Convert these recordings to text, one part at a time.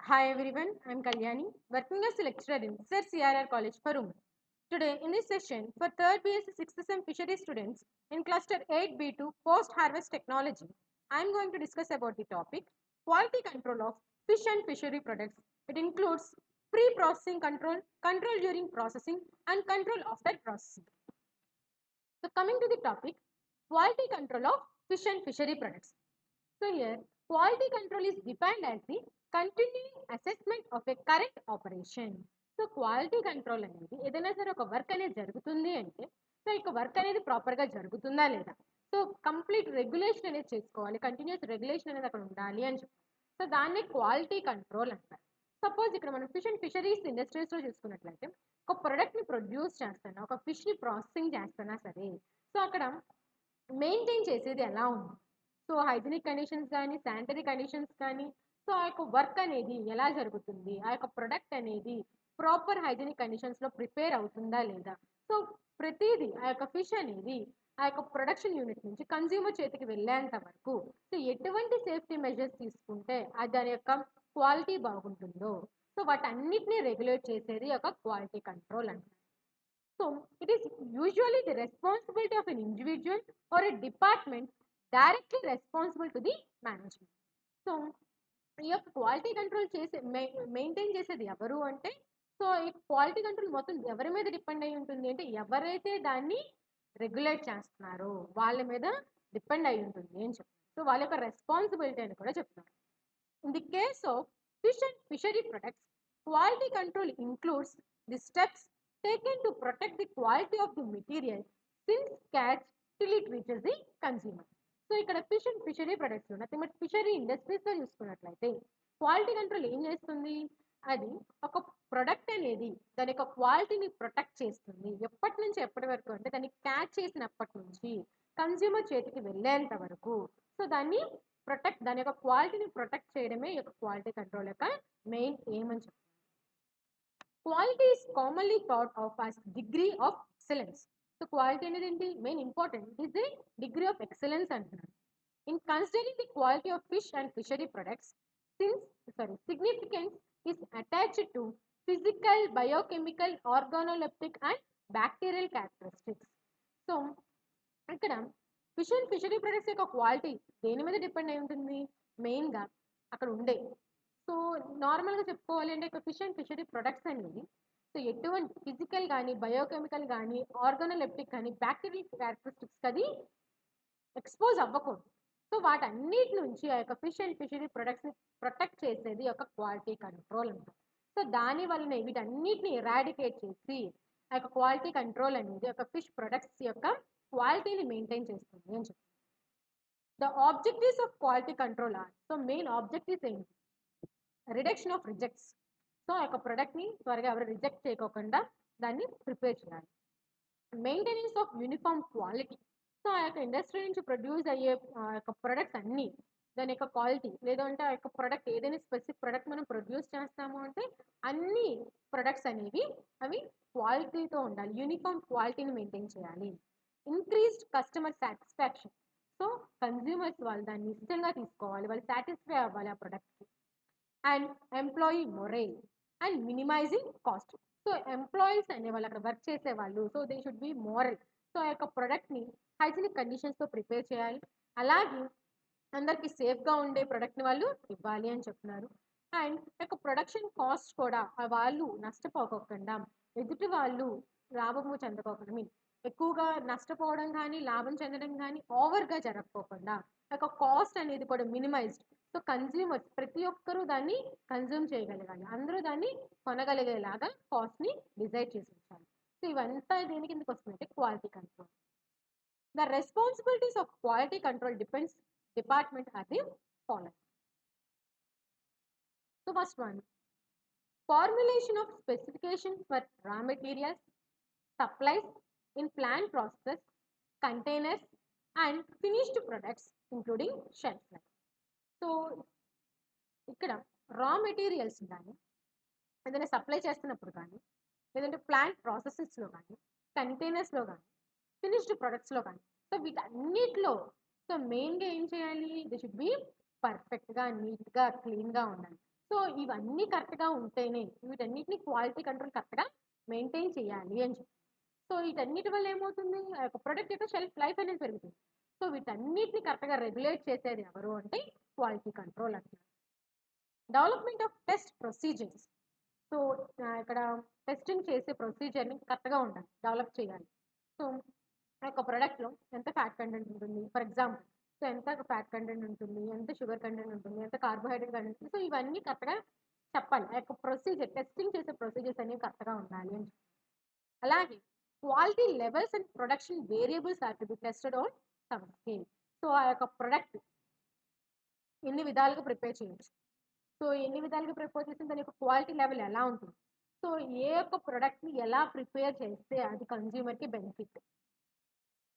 Hi everyone, I am Kalyani, working as a lecturer in CRR College, Parum. Today, in this session, for 3rd BSc 6th Sem Fishery students in Cluster 8B2 Post-Harvest Technology, I am going to discuss about the topic Quality Control of Fish and Fishery Products. It includes pre-processing control, control during processing, and control after processing. So, coming to the topic, Quality Control of Fish and Fishery Products. So here, quality control is defined as the continuing assessment of a current operation. So quality control అనేది ఏదైనా సరే ఒక work అనేది జరుగుతుంది అంటే so ఇక work అనేది ప్రాపర్గా జరుగుతుందా లేదా సో కంప్లీట్ రెగ్యులేషన్ అనేది చేసుకోవాలి కంటిన్యూస్ రెగ్యులేషన్ అనేది అక్కడ ఉండాలి అని చెప్పి సో దాన్ని క్వాలిటీ కంట్రోల్ అంటారు సపోజ్ ఇక్కడ మనం ఫిష్ అండ్ ఫిషరీస్ ఇండస్ట్రీస్లో చూసుకున్నట్లయితే ఒక ప్రోడక్ట్ని ప్రొడ్యూస్ చేస్తున్నా ఒక ఫిష్ని ప్రాసెసింగ్ చేస్తున్నా సరే సో అక్కడ మెయింటైన్ చేసేది ఎలా ఉంది సో హైజీనిక్ కండిషన్స్ కానీ శానిటరీ కండిషన్స్ కానీ సో ఆ యొక్క వర్క్ అనేది ఎలా జరుగుతుంది ఆ యొక్క ప్రొడక్ట్ అనేది ప్రాపర్ హైజీనిక్ కండిషన్స్లో ప్రిపేర్ అవుతుందా లేదా సో ప్రతిదీ ఆ యొక్క ఫిష్ అనేది ఆ యొక్క ప్రొడక్షన్ యూనిట్ నుంచి కన్జ్యూమర్ చేతికి వెళ్ళేంత వరకు సో ఎటువంటి సేఫ్టీ మెజర్స్ తీసుకుంటే అది దాని యొక్క క్వాలిటీ బాగుంటుందో సో వాటన్నిటిని రెగ్యులేట్ చేసేది ఒక క్వాలిటీ కంట్రోల్ అంటారు so it is usually the responsibility of an individual or a department directly responsible to the management so ఈ యొక్క క్వాలిటీ కంట్రోల్ చేసే మెయింటైన్ చేసేది ఎవరు అంటే సో ఈ క్వాలిటీ కంట్రోల్ మొత్తం ఎవరి మీద డిపెండ్ అయి ఉంటుంది అంటే ఎవరైతే దాన్ని రెగ్యులేట్ చేస్తున్నారో వాళ్ళ మీద డిపెండ్ అయి ఉంటుంది అని చెప్తారు సో వాళ్ళ యొక్క రెస్పాన్సిబిలిటీ అని కూడా చెప్తున్నారు in the case of fish and fishery products quality control includes the steps taken to protect the quality of the material since catch till it reaches the consumer. So ఇక్కడ fish and fishery products nothing but fishery ఇండస్ట్రీస్లో చూసుకున్నట్లయితే quality control ఏం చేస్తుంది అది ఒక product అనేది దాని యొక్క క్వాలిటీని ప్రొటెక్ట్ చేస్తుంది ఎప్పటి నుంచి ఎప్పటి వరకు అంటే దాన్ని క్యాచ్ చేసినప్పటి నుంచి కన్జ్యూమర్ చేతికి వెళ్ళేంత వరకు సో దాన్ని దాని యొక్క క్వాలిటీని ప్రొటెక్ట్ చేయడమే ఈ యొక్క క్వాలిటీ కంట్రోల్ యొక్క మెయిన్ ఎయిమ్ అని చెప్తారు Quality is commonly thought of as degree of excellence. So quality అనేది ఏంటి main important is the degree of excellence అంటున్నాను. In considering the quality of fish and fishery products, significance is attached to physical, biochemical, organoleptic and bacterial characteristics. So ఇక్కడ fish and fishery products యొక్క quality దేని మీద depend అయి ఉంటుంది మెయిన్గా అక్కడ ఉండే సో నార్మల్గా చెప్పుకోవాలి అంటే ఇక్కడ ఫిష్ అండ్ ఫిషరీ ప్రొడక్ట్స్ అనేవి సో ఎటువంటి ఫిజికల్ కానీ బయోకెమికల్ కానీ ఆర్గానోలెప్టిక్ కానీ బ్యాక్టీరియల్ క్యారెక్టరిస్టిక్స్ అది ఎక్స్పోజ్ అవ్వకూడదు సో వాటన్నిటి నుంచి ఆ యొక్క ఫిష్ అండ్ ఫిషరీ ప్రొడక్ట్స్ని ప్రొటెక్ట్ చేసేది ఒక క్వాలిటీ కంట్రోల్ అంటారు సో దాని వలన వీటన్నిటిని ఎరాడికేట్ చేసి ఆ యొక్క క్వాలిటీ కంట్రోల్ అనేది ఒక ఫిష్ ప్రొడక్ట్స్ యొక్క క్వాలిటీని మెయింటైన్ చేస్తుంది అని చెప్తారు the objectives of quality control are so main objectives ఏంటి రిడక్షన్ ఆఫ్ రిజెక్ట్స్ సో ఆ యొక్క ప్రొడక్ట్ని త్వరగా ఎవరు రిజెక్ట్ చేయకోకుండా దాన్ని ప్రిపేర్ చేయాలి maintenance of uniform quality so ఆ యొక్క ఇండస్ట్రీ నుంచి ప్రొడ్యూస్ అయ్యే ఆ యొక్క ప్రొడక్ట్స్ అన్నీ దాని యొక్క క్వాలిటీ లేదంటే ఆ యొక్క ప్రొడక్ట్ ఏదైనా స్పెసిఫిక్ ప్రొడక్ట్ మనం ప్రొడ్యూస్ చేస్తాము అంటే అన్ని ప్రొడక్ట్స్ అనేవి అవి క్వాలిటీతో ఉండాలి యూనిఫామ్ క్వాలిటీని మెయింటైన్ చేయాలి increased customer satisfaction so consumers వాళ్ళు దాన్ని ఇష్టంగా తీసుకోవాలి వాళ్ళు సాటిస్ఫై అవ్వాలి ఆ ప్రొడక్ట్కి and employee morale and minimising cost so employees అనే వాళ్ళు అక్కడ వర్క్ చేసే వాళ్ళు so they should be moral so ఆ యొక్క ప్రొడక్ట్ని హైజీనిక్ కండిషన్స్తో ప్రిపేర్ చేయాలి అలాగే అందరికీ సేఫ్గా ఉండే ప్రొడక్ట్ని వాళ్ళు ఇవ్వాలి అని చెప్తున్నారు అండ్ యొక్క ప్రొడక్షన్ కాస్ట్ కూడా వాళ్ళు నష్టపోకోకుండా ఎదుటి వాళ్ళు లాభము చెందకోకుండా మీన్ ఎక్కువగా నష్టపోవడం కానీ లాభం చెందడం కానీ ఓవర్గా జరగకోకుండా యొక్క కాస్ట్ అనేది కూడా మినిమైజ్డ్ సో కన్జ్యూమర్స్ ప్రతి ఒక్కరూ దాన్ని కన్జ్యూమ్ చేయగలగాలి అందరూ దాన్ని కొనగలిగేలాగా కాస్ట్ని డిసైడ్ చేసి ఉంచాలి సో ఇవంతా దేని కిందకి వస్తుందంటే quality control the responsibilities of quality control depends department are the following so first one formulation of specifications for raw materials supplies in plant processes containers and finished products including shelf life so ఇక్కడ raw materials కానీ ఏదైనా supply చేస్తున్నప్పుడు కానీ లేదంటే plant ప్రాసెసెస్లో కానీ కంటైనర్స్లో కానీ finished ప్రొడక్ట్స్లో కానీ so వీటన్నిటిలో సో మెయిన్గా ఏం చేయాలి ది షుడ్ బి పర్ఫెక్ట్గా నీట్గా క్లీన్గా ఉండాలి సో ఇవన్నీ కరెక్ట్గా ఉంటేనే వీటన్నిటిని క్వాలిటీ కంట్రోల్ కరెక్ట్గా మెయింటైన్ చేయాలి అని చెప్పి. సో వీటన్నిటి వల్ల ఏమవుతుంది, ఆ యొక్క ప్రొడక్ట్ యొక్క షెల్ఫ్ లైఫ్ అనేది పెరుగుతుంది. సో వీటన్నిటిని కరెక్ట్గా రెగ్యులేట్ చేసేది ఎవరు అంటే క్వాలిటీ కంట్రోల్ అంటారు. Development of test procedures. So ఇక్కడ టెస్టింగ్ చేసే ప్రొసీజర్ని కరెక్ట్గా ఉండాలి, డెవలప్ చేయాలి. సో ఆ యొక్క ప్రోడక్ట్లో ఎంత ఫ్యాట్ కంటెంట్ ఉంటుంది, ఫర్ ఎగ్జాంపుల్. సో ఎంత ఫ్యాట్ కంటెంట్ ఉంటుంది, ఎంత షుగర్ కంటెంట్ ఉంటుంది, ఎంత కార్బోహైడ్రేట్ కంటెంట్ ఉంటుంది. సో ఇవన్నీ కరెక్ట్గా చెప్పాలి. ఆ యొక్క ప్రొసీజర్, టెస్టింగ్ చేసే ప్రొసీజర్స్ అనేవి కరెక్ట్గా ఉండాలి అని. అలాగే quality levels and production variables are to be tested on some scale. So ఆ యొక్క ప్రొడక్ట్ ఎన్ని విధాలుగా ప్రిపేర్ చేయొచ్చు, సో ఎన్ని విధాలుగా ప్రిపేర్ చేస్తే దాని యొక్క క్వాలిటీ లెవెల్ ఎలా ఉంటుంది, సో ఏ యొక్క ప్రొడక్ట్ని ఎలా ప్రిపేర్ చేస్తే అది కన్జ్యూమర్కి బెనిఫిట్,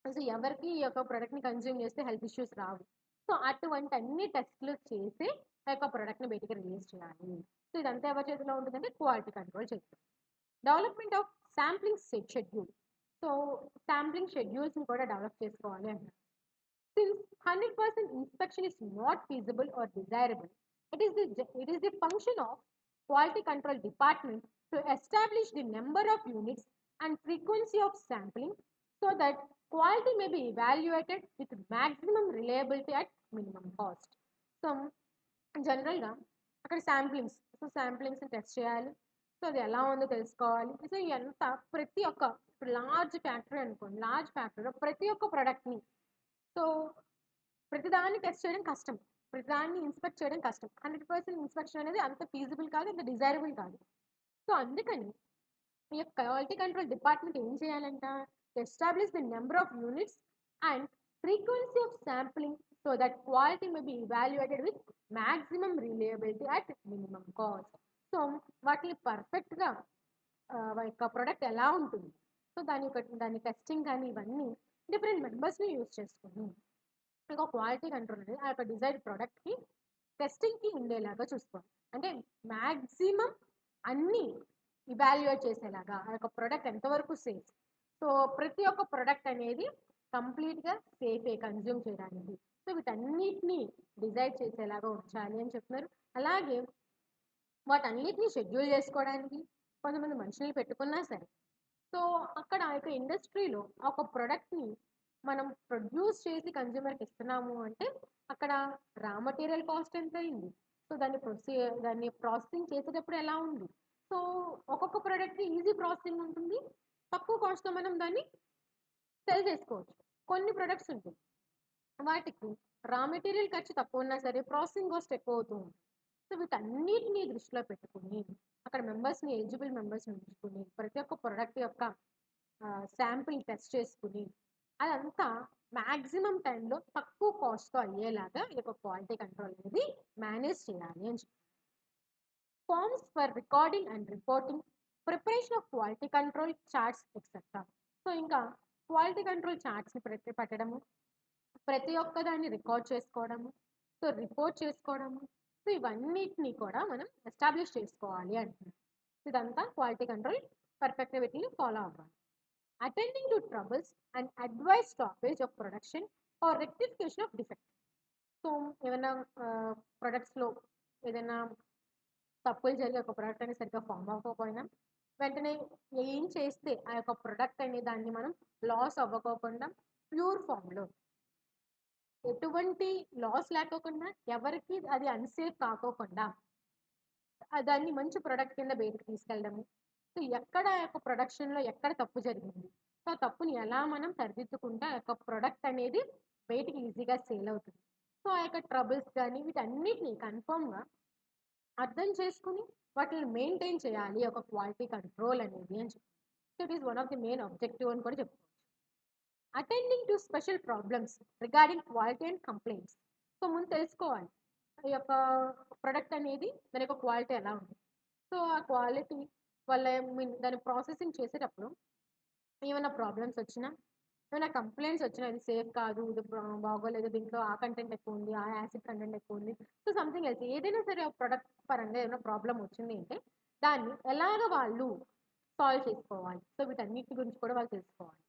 సో ఎవరికి ఈ యొక్క ప్రోడక్ట్ని కన్జ్యూమ్ చేస్తే హెల్త్ ఇష్యూస్ రావు. సో అటువంటి అన్ని టెస్ట్లు చేసి ఆ యొక్క ప్రోడక్ట్ని బయటికి రిలీజ్ చేయాలి. సో ఇదంతా ఎవరి చేతిలో ఉంటుందంటే క్వాలిటీ కంట్రోల్ చేస్తుంది. Development of sampling schedule. So sampling షెడ్యూల్స్ని కూడా డెవలప్ చేసుకోవాలి అంటారు. Since 100% inspection is not feasible or desirable, it is the function of quality control department to establish the number of units and frequency of sampling so that quality may be evaluated with maximum reliability at minimum cost. So జనరల్గా అక్కడ samplings test చేయాలి. So అది ఎలా ఉందో తెలుసుకోవాలి. So ఎంత ప్రతి ఒక్క లార్జ్ ఫ్యాక్టరీ అనుకోండి, లార్జ్ ఫ్యాక్టరీలో ప్రతి ఒక్క ప్రోడక్ట్ని, సో ప్రతిదాన్ని టెస్ట్ చేయడం కష్టం, ప్రతిదాన్ని ఇన్స్పెక్ట్ చేయడం కష్టం. 100% ఇన్స్పెక్షన్ అనేది అంత ఫీజిబుల్ కాదు, అంత డిజైరబుల్ కాదు. సో అందుకని ఈ యొక్క క్వాలిటీ కంట్రోల్ డిపార్ట్మెంట్ ఏం చేయాలంట, establish the number of units and frequency of sampling so that quality may be evaluated with maximum reliability at minimum cost. So వాటిని పర్ఫెక్ట్గా యొక్క ప్రోడక్ట్ ఎలా ఉంటుంది, సో దాని టెస్టింగ్ కానీ ఇవన్నీ డిఫరెంట్ మెంబర్స్ని యూజ్ చేసుకుని ఒక క్వాలిటీ కంట్రోల్ అనేది ఆ యొక్క డిజైర్డ్ ప్రోడక్ట్కి టెస్టింగ్కి ఉండేలాగా చూసుకోవాలి. అంటే మ్యాక్సిమం అన్నీ ఇవాల్యుయేట్ చేసేలాగా ఆ యొక్క ప్రోడక్ట్ ఎంతవరకు సేఫ్, సో ప్రతి ఒక్క ప్రోడక్ట్ అనేది కంప్లీట్గా సేఫే కన్జ్యూమ్ చేయడానికి. సో వీటన్నిటిని డిజైడ్ చేసేలాగా ఉంచాలి అని చెప్తున్నారు. అలాగే వాటన్నిటిని షెడ్యూల్ చేసుకోవడానికి కొంతమంది మనుషుల్ని పెట్టుకున్నా సరే, సో అక్కడ ఆ యొక్క ఇండస్ట్రీలో ఒక ప్రోడక్ట్ని మనం ప్రొడ్యూస్ చేసి కన్జ్యూమర్కి ఇస్తున్నాము అంటే అక్కడ రా మెటీరియల్ కాస్ట్ ఎంత అయింది, సో దాన్ని ప్రాసెసింగ్ చేసేటప్పుడు ఎలా ఉంది. సో ఒక్కొక్క ప్రోడక్ట్కి ఈజీ ప్రాసెసింగ్ ఉంటుంది, తక్కువ కాస్ట్తో మనం దాన్ని సెల్ చేసుకోవచ్చు. కొన్ని ప్రొడక్ట్స్ ఉంటుంది వాటికి రా మెటీరియల్ ఖర్చు తక్కువ ఉన్నా సరే ప్రాసెసింగ్ కాస్ట్ ఎక్కువ అవుతూ ఉంటుంది. సో వీటన్నిటిని దృష్టిలో పెట్టుకుని అక్కడ ఎలిజిబుల్ మెంబర్స్ని ఉంచుకుని ప్రతి ఒక్క ప్రోడక్ట్ యొక్క శాంపిల్ టెస్ట్ చేసుకుని అదంతా మ్యాక్సిమం టైంలో తక్కువ కాస్ట్తో అయ్యేలాగా ఈ యొక్క క్వాలిటీ కంట్రోల్ అనేది మేనేజ్ చేయాలి అని చెప్పి. Forms for recording and reporting, preparation of quality control charts etcetera. So ఇంకా క్వాలిటీ కంట్రోల్ చార్ట్స్ని పెట్టడము, ప్రతి ఒక్క దాన్ని రికార్డ్ చేసుకోవడము, సో రిపోర్ట్ చేసుకోవడము, సో ఇవన్నిటిని కూడా మనం ఎస్టాబ్లిష్ చేసుకోవాలి అంటున్నాం. ఇదంతా క్వాలిటీ కంట్రోల్ పర్ఫెక్ట్గా వీటిని ఫాలో అవ్వాలి. Attending to troubles and advise stoppage of production or rectification of defect. So ఏమైనా ప్రొడక్ట్స్లో ఏదైనా తప్పులు జరిగి ఒక ప్రోడక్ట్ అనేది సరిగ్గా ఫామ్ అవ్వకపోయినా వెంటనే ఏం చేస్తే ఆ యొక్క ప్రొడక్ట్ అనే దాన్ని మనం లాస్ అవ్వకోకుండా ప్యూర్ ఫామ్లో ఎటువంటి లాస్ లేకోకుండా ఎవరికి అది అన్సేఫ్ కాకోకుండా దాన్ని మంచి ప్రొడక్ట్ కింద బయటకు తీసుకెళ్ళడము. సో ఎక్కడ ఆ యొక్క ప్రొడక్షన్లో ఎక్కడ తప్పు జరిగింది, సో ఆ తప్పుని ఎలా మనం సరిదిద్దుకుంటే ఆ యొక్క ప్రొడక్ట్ అనేది బయటికి ఈజీగా సేల్ అవుతుంది. సో ఆ యొక్క ట్రబుల్స్ కానీ వీటన్నిటిని కన్ఫర్మ్గా అర్థం చేసుకుని వాటిని మెయింటైన్ చేయాలి ఒక క్వాలిటీ కంట్రోల్ అనేది అని చెప్పి. So it is one of the main objective అని కూడా చెప్పుకోవచ్చు. Attending to special problems regarding quality and complaints. So ముందు తెలుసుకోవాలి ఈ యొక్క ప్రొడక్ట్ అనేది దాని యొక్క క్వాలిటీ ఎలా ఉంది. సో ఆ క్వాలిటీ వల్ల దాన్ని ప్రాసెసింగ్ చేసేటప్పుడు ఏమైనా ప్రాబ్లమ్స్ వచ్చినా, ఏమైనా కంప్లైంట్స్ వచ్చినా ఇది సేఫ్ కాదు, ఇది బాగోలేదు, దీంట్లో ఆ కంటెంట్ ఎక్కువ ఉంది, ఆ యాసిడ్ కంటెంట్ ఎక్కువ ఉంది, సో సంథింగ్ ఎల్స్ ఏదైనా సరే ఆ ప్రొడక్ట్ పరంగా ఏమైనా ప్రాబ్లం వచ్చింది అంటే దాన్ని ఎలాగ వాళ్ళు సాల్వ్ చేసుకోవాలి. సో వీటన్నిటి గురించి కూడా వాళ్ళు తెలుసుకోవాలి.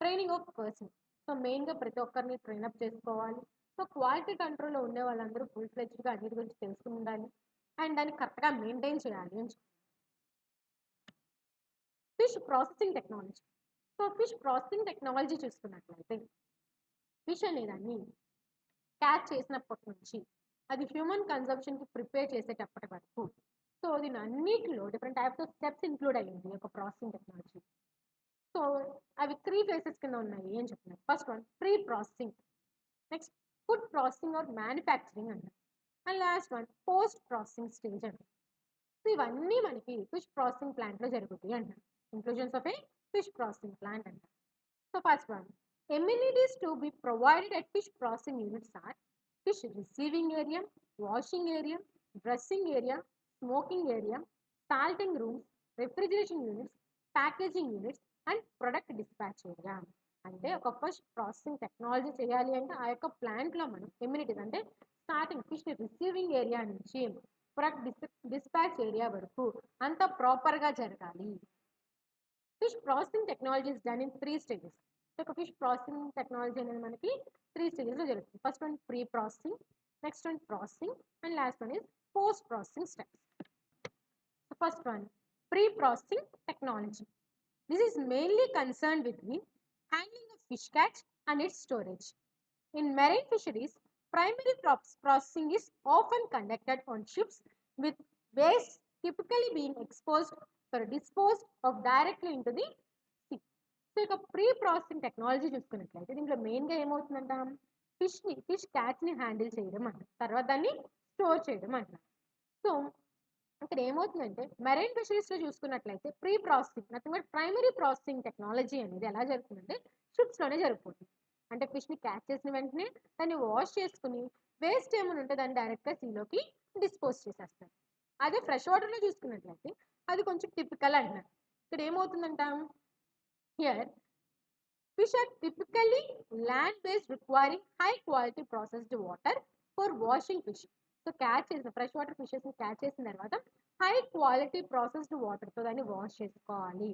Training of person. సో మెయిన్గా ప్రతి ఒక్కరిని ట్రైనప్ చేసుకోవాలి. సో క్వాలిటీ కంట్రోల్లో ఉండే వాళ్ళందరూ ఫుల్ ఫ్లెడ్జ్గా అన్నిటి గురించి తెలుసుకుని ఉండాలి. అండ్ దాన్ని కరెక్ట్గా మెయింటైన్ చేయాలి అని fish processing technology. So fish processing technology చూసుకున్నట్లయితే ఫిష్ అనేదాన్ని క్యాచ్ చేసినప్పటి నుంచి అది హ్యూమన్ కన్జంప్షన్కి ప్రిపేర్ చేసేటప్పటి వరకు సో దీని అన్నిటిలో different types of steps include అయ్యింది ఒక ప్రాసెసింగ్ టెక్నాలజీ. సో అవి 3 ఫేసెస్ కింద ఉన్నాయి అని చెప్తున్నారు. First one pre processing, next food processing or manufacturing అంటారు, and last one post processing stage అంటారు. సో ఇవన్నీ మనకి ఫిష్ ప్రాసెసింగ్ ప్లాంట్లో జరుగుతాయి అంటారు. Inclusions of a fish processing plant అంటారు. So first one amenities to be provided at fish processing units are fish receiving area, washing area, dressing area, smoking area, salting rooms, refrigeration units, packaging units and product dispatch area. అంటే ఒక fish processing technology చేయాలి అంటే ఆ యొక్క ప్లాంట్లో మనం amenities అంటే starting fish receiving area నుంచి ప్రొడక్ట్ డిస్పాచ్ ఏరియా వరకు అంతా ప్రాపర్గా జరగాలి. Fish processing technology is done in 3 stages. ఒక ఫిష్ ప్రాసెసింగ్ టెక్నాలజీ అనేది మనకి 3 స్టేజెస్లో జరుగుతుంది. First one pre processing, next one processing and last one is post processing steps. First one pre processing technology. This is mainly concerned with the handling of fish catch and its storage. In marine fisheries, primary processing is often conducted on ships with waste typically being exposed for disposed of directly into the sea. So ఇక pre processing technology చూసుకున్నట్లయితే దీంట్లో మెయిన్గా ఏమవుతుందంట fish క్యాచ్ని handle చేయడం అంట, తర్వాత దాన్ని store చేయడం అంట. సో ఇక్కడ ఏమవుతుందంటే మెరైన్ ఫిషరీస్లో చూసుకున్నట్లయితే pre processing nothing but primary processing technology అనేది ఎలా జరుగుతుందంటే షిప్స్లోనే జరుగుతుంది. అంటే ఫిష్ని క్యాచ్ చేసిన వెంటనే దాన్ని వాష్ చేసుకుని వేస్ట్ ఏమైనా ఉంటే దాన్ని డైరెక్ట్గా సీలోకి డిస్పోజ్ చేసేస్తారు. అదే ఫ్రెష్ వాటర్లో చూసుకున్నట్లయితే అది కొంచెం టిపికల్ అంటున్నారు. ఇక్కడ ఏమవుతుందంట here fish are typically land based requiring high quality processed water for washing fish. So catch చేసిన ఫ్రెష్ వాటర్ ఫిషెస్ని క్యాచ్ చేసిన తర్వాత హై క్వాలిటీ ప్రాసెస్డ్ వాటర్తో దాన్ని వాష్ చేసుకోవాలి.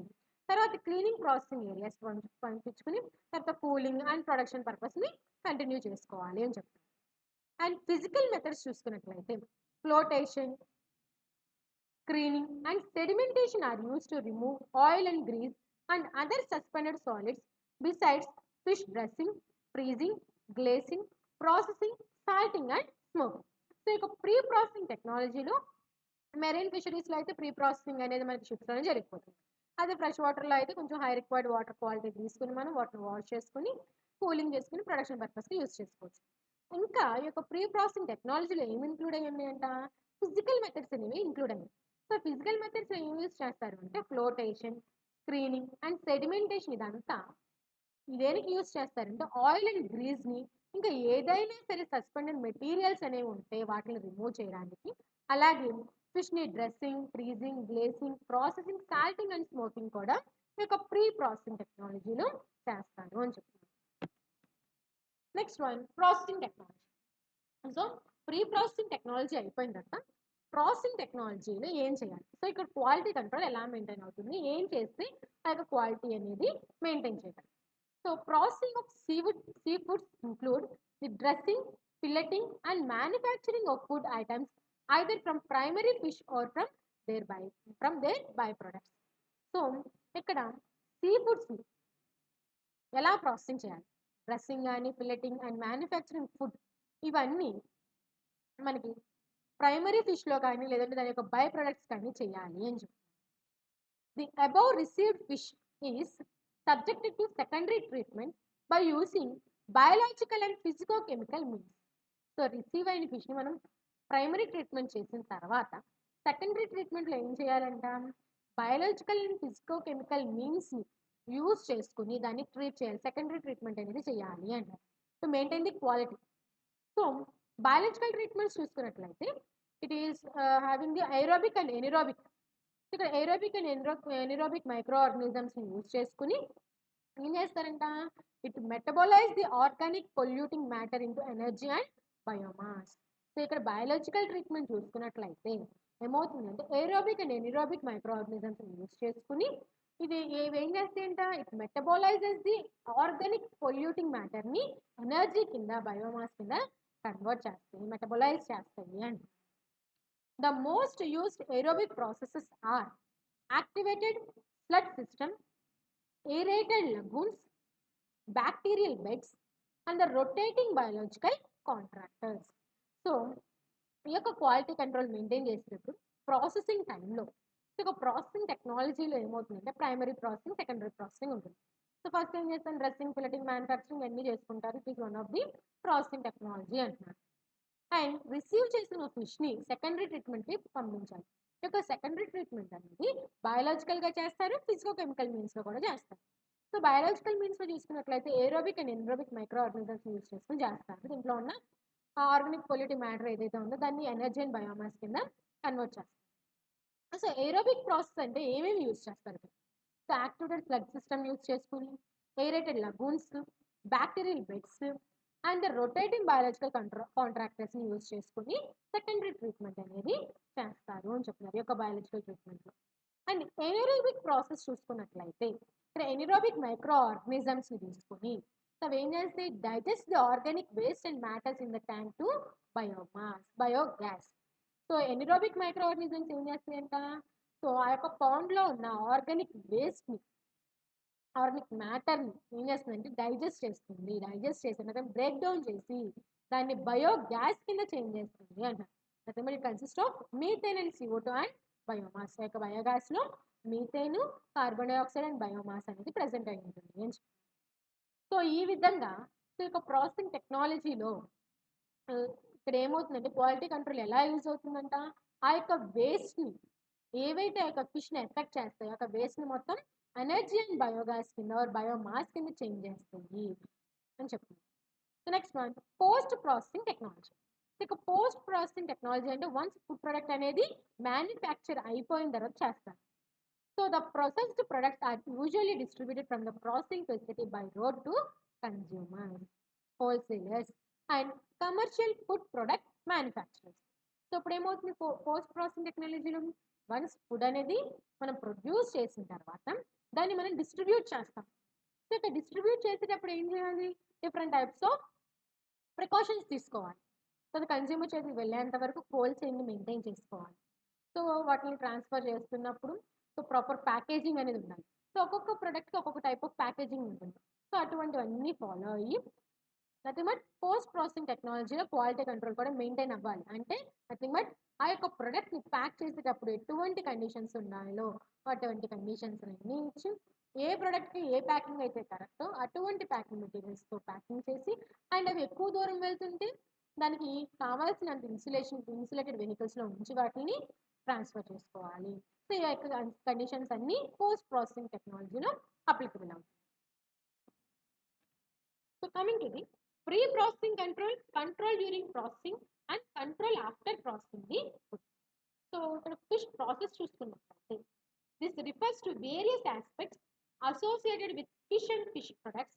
తర్వాత క్లీనింగ్ ప్రాసెసింగ్ ఏరియాస్ పంపించుకుని తర్వాత కూలింగ్ అండ్ ప్రొడక్షన్ పర్పస్ని కంటిన్యూ చేసుకోవాలి అని చెప్తారు. అండ్ ఫిజికల్ మెథడ్స్ చూసుకున్నట్లయితే flotation, screening and sedimentation are use to remove oil and grease and other suspended solids besides fish dressing, freezing, glazing, processing, salting and smoking. So ఇక pre processing టెక్నాలజీలో marine ఫిషరీస్లో అయితే pre processing అనేది మనకి షిప్స్లోనే జరిగిపోతుంది. అదే fresh వాటర్లో అయితే కొంచెం హై రిక్వైర్డ్ వాటర్ క్వాలిటీ తీసుకుని మనం వాటర్ వాష్ చేసుకుని కూలింగ్ చేసుకుని ప్రొడక్షన్ పర్పస్కి యూజ్ చేసుకోవచ్చు. ఇంకా ఈ యొక్క ప్రీ ప్రాసెసింగ్ టెక్నాలజీలో ఏమి ఇంక్లూడ్ అయ్యి ఉన్నాయంట ఫిజికల్ మెథడ్స్ అనేవి ఇంక్లూడ్ అయ్యాయి. సో ఫిజికల్ మెథడ్స్ ఏం యూజ్ చేస్తారు అంటే ఫ్లోటేషన్, స్క్రీనింగ్ అండ్ సెడిమెంటేషన్ ఇదంతా దేనికి యూజ్ చేస్తారంటే ఆయిల్ అండ్ గ్రీస్ని ఇంకా ఏదైనా సరే సస్పెండెడ్ మెటీరియల్స్ అనేవి ఉంటే వాటిని రిమూవ్ చేయడానికి, అలాగే ఫిష్ని dressing, freezing, glazing, processing, salting and smoking కూడా ఈ యొక్క ప్రీ ప్రాసెసింగ్ టెక్నాలజీలో చేస్తారు అని చెప్తున్నారు. Next one processing technology. So pre processing technology అయిపోయిన తర్వాత ప్రాసెసింగ్ టెక్నాలజీలో ఏం చేయాలి, సో ఇక్కడ క్వాలిటీ కంట్రోల్ ఎలా మెయింటైన్ అవుతుంది, ఏం చేస్తే ఆ యొక్క క్వాలిటీ అనేది మెయింటైన్ చేయాలి. So processing of sea foods include the dressing, filleting and manufacturing of food items either from primary fish or from their by products. So ఇక్కడ సీ ఫుడ్స్ని ఎలా ప్రాసెసింగ్ చేయాలి, డ్రెస్సింగ్ కానీ ఫిల్లెటింగ్ అండ్ మ్యానుఫ్యాక్చరింగ్ ఫుడ్ ఇవన్నీ మనకి primary ఫిష్లో కానీ లేదంటే దాని యొక్క బై ప్రొడక్ట్స్ కానీ చేయాలి అని చెప్పి the above received fish is subjected to secondary treatment by using biological and physicochemical means. So receive అయిన ఫిష్ని మనం ప్రైమరీ ట్రీట్మెంట్ చేసిన తర్వాత సెకండరీ ట్రీట్మెంట్లో ఏం చేయాలంట బయాలజికల్ అండ్ ఫిజికోకెమికల్ మీన్స్ని యూజ్ చేసుకుని దాన్ని ట్రీట్ చేయాలి, సెకండరీ ట్రీట్మెంట్ అనేది చేయాలి అంటారు to maintain the quality. So biological treatments చూసుకున్నట్లయితే it is having the aerobic and anaerobic. ఇక్కడ ఏరోబిక్ అండ్ ఎనిరోబిక్ మైక్రో ఆర్గానిజమ్స్ని యూజ్ చేసుకుని ఏం చేస్తారంట it metabolise the organic polluting matter into energy and biomass. So ఇక్కడ బయాలజికల్ ట్రీట్మెంట్ చూసుకున్నట్లయితే ఏమవుతుందంటే aerobic and anaerobic micro ఆర్గానిజమ్స్ని యూజ్ చేసుకుని ఇది ఏం చేస్తాయంట it మెటబోలైజెస్ the organic polluting మ్యాటర్ని energy కింద బయోమాస్ కింద కన్వర్ట్ చేస్తాయి, మెటబోలైజ్ చేస్తాయి అంట. The most used aerobic processes are activated flood system, aerated lagoons, bacterial beds, and the rotating biological contractors. So ఈ యొక్క క్వాలిటీ కంట్రోల్ మెయింటైన్ చేసేటప్పుడు ప్రాసెసింగ్ టైంలో ఒక ప్రాసెసింగ్ టెక్నాలజీలో ఏమవుతుందంటే ప్రైమరీ ప్రాసెసింగ్, సెకండరీ ప్రాసెసింగ్ ఉంటుంది. సో ఫస్ట్ ఏం చేస్తాను, డ్రెస్సింగ్, ఫిల్లటింగ్, మ్యానుఫ్యాక్చరింగ్ అన్నీ చేసుకుంటారు. It is one of the processing technology అంటున్నారు. అండ్ రిసీవ్ చేసిన ఫిష్ని సెకండరీ ట్రీట్మెంట్కి పంపించాలి. ఈ యొక్క సెకండరీ ట్రీట్మెంట్ అనేది బయాలజికల్గా చేస్తారు, ఫిజికో కెమికల్ మీన్స్లో కూడా చేస్తారు. సో బయాలజికల్ మీన్స్లో చూసుకున్నట్లయితే aerobic and anaerobic micro organisms use చేసుకుని చేస్తారు. దీంట్లో ఉన్న ఆర్గానిక్ పొల్యూటివ్ మ్యాటర్ ఏదైతే ఉందో దాన్ని ఎనర్జీ అండ్ బయోమాస్ కింద కన్వర్ట్ చేస్తారు. సో ఏరోబిక్ ప్రాసెస్ అంటే ఏమేమి యూజ్ చేస్తారు? So activated flood system use చేసుకుని, aerated lagoons, bacterial beds and rotating biological కాంట్రాక్టర్స్ని యూజ్ చేసుకుని సెకండరీ ట్రీట్మెంట్ అనేది చేస్తారు అని చెప్తున్నారు ఈ యొక్క బయాలజికల్ ట్రీట్మెంట్లో. అండ్ ఎనరోబిక్ ప్రాసెస్ చూసుకున్నట్లయితే ఇక్కడ ఎనరోబిక్ మైక్రో ఆర్గానిజమ్స్ని తీసుకొని అవి ఏం చేస్తే digest the organic waste and matters in the tank to biogas. So anaerobic micro organisms ఏం చేస్తాయంట, సో ఆ యొక్క పాండ్లో ఉన్న ఆర్గానిక్ వేస్ట్ని, ఆర్గానిక్ మ్యాటర్ని ఏం చేస్తుందంటే డైజెస్ట్ చేస్తుంది. డైజెస్ట్ చేసి అంటే బ్రేక్ డౌన్ చేసి దాన్ని బయోగ్యాస్ కింద చేంజ్ చేస్తుంది అంటారు. అంటే it consist of methane and CO2 and biomass. ఆ యొక్క బయోగ్యాస్లో methane, carbon dioxide and biomass అనేది ప్రజెంట్ అయి ఉంటుంది అని. సో ఈ విధంగా ఈ యొక్క ప్రాసెసింగ్ టెక్నాలజీలో ఇక్కడ ఏమవుతుందంటే క్వాలిటీ కంట్రోల్ ఎలా యూజ్ అవుతుందంట, ఆ యొక్క వేస్ట్ని ఏవైతే ఆ యొక్క ఫిష్ని ఎఫెక్ట్ చేస్తాయో ఆ యొక్క వేస్ట్ని మొత్తం ఎనర్జీ అండ్ బయోగ్యాస్ కింద బయోమాస్ కింద చేంజ్ చేస్తుంది అని చెప్తుంది. So next one post processing technology. ఇక పోస్ట్ ప్రాసెసింగ్ టెక్నాలజీ అంటే వన్స్ ఫుడ్ ప్రొడక్ట్ అనేది మ్యానుఫ్యాక్చర్ అయిపోయిన తర్వాత చేస్తారు. So the processed products are usually distributed from the processing facility by road to consumers, wholesalers and commercial food product manufacturers. So ఇప్పుడు ఏమవుతుంది post processing టెక్నాలజీలో once food అనేది మనం ప్రొడ్యూస్ చేసిన తర్వాత దాన్ని మనం డిస్ట్రిబ్యూట్ చేస్తాం. సో ఇక్కడ డిస్ట్రిబ్యూట్ చేసేటప్పుడు ఏం చేయాలి, డిఫరెంట్ టైప్స్ ఆఫ్ ప్రికాషన్స్ తీసుకోవాలి. సో అది కన్జ్యూమర్ చేతికి వెళ్ళేంత వరకు కోల్డ్ చైన్ని మెయింటైన్ చేసుకోవాలి. సో వాటిని ట్రాన్స్ఫర్ చేస్తున్నప్పుడు సో ప్రాపర్ ప్యాకేజింగ్ అనేది ఉండాలి. సో ఒక్కొక్క ప్రొడక్ట్కి ఒక్కొక్క టైప్ ఆఫ్ ప్యాకేజింగ్ ఉంటుంది. సో అటువంటివన్నీ ఫాలో అయ్యి నథింగ్ బట్ పోస్ట్ ప్రాసెసింగ్ టెక్నాలజీలో క్వాలిటీ కంట్రోల్ కూడా మెయింటైన్ అవ్వాలి. అంటే నథింగ్ బట్ ఆ యొక్క ప్రొడక్ట్ని ప్యాక్ చేసేటప్పుడు ఎటువంటి కండిషన్స్ ఉన్నాయో అటువంటి కండిషన్స్ అన్నీ ఇచ్చి ఏ ప్రోడక్ట్కి ఏ ప్యాకింగ్ అయితే కరెక్టో అటువంటి ప్యాకింగ్ మెటీరియల్స్తో ప్యాకింగ్ చేసి అండ్ అవి ఎక్కువ దూరం వెళ్తుంటే దానికి కావాల్సినంత ఇన్సులేటెడ్ వెహికల్స్లో ఉంచి వాటిని ట్రాన్స్ఫర్ చేసుకోవాలి. సో ఈ యొక్క కండిషన్స్ అన్నీ పోస్ట్ ప్రాసెసింగ్ టెక్నాలజీలో అప్లికబుల్ అవుతాయి. So coming to the pre processing control during processing and control after processing the food. So ఇక్కడ ఫిష్ ప్రాసెస్ చూసుకున్నట్లయితే this refers to various aspects associated with fish and fish products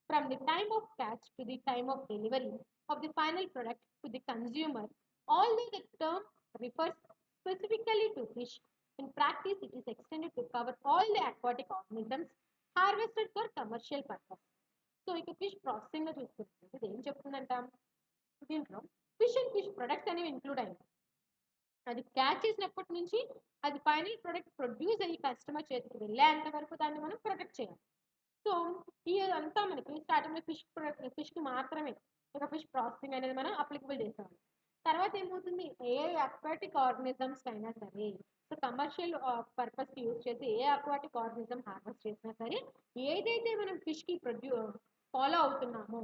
from the time of catch to the time of delivery of the final product to the consumer. Although the term refers specifically to fish, in practice it is extended to cover all the aquatic organisms harvested for commercial purpose. So ఇక fish ప్రాసెసింగ్లో చూసుకుంటే ఇది ఏం చెప్తుందంట, దీంట్లో fish and fish products అనేవి include అయ్యాయి. అది catch చేసినప్పటి నుంచి అది ఫైనల్ ప్రొడక్ట్ ప్రొడ్యూస్ అయ్యి కస్టమర్ చేతికి వెళ్ళేంత వరకు దాన్ని మనం ప్రొటెక్ట్ చేయాలి. సో ఇదంతా మనకి స్టార్టింగ్లో ఫిష్కి మాత్రమే ఒక ఫిష్ ప్రాసెసింగ్ అనేది మనం అప్లికబుల్ చేసేవాళ్ళం. తర్వాత ఏమవుతుంది, ఏ అక్వాటిక్ ఆర్గానిజమ్స్ అయినా సరే సో కమర్షియల్ పర్పస్కి యూజ్ చేసి ఏ అక్వాటిక్ ఆర్గానిజం హార్వెస్ట్ చేసినా సరే ఏదైతే మనం ఫిష్కి ఫాలో అవుతున్నామో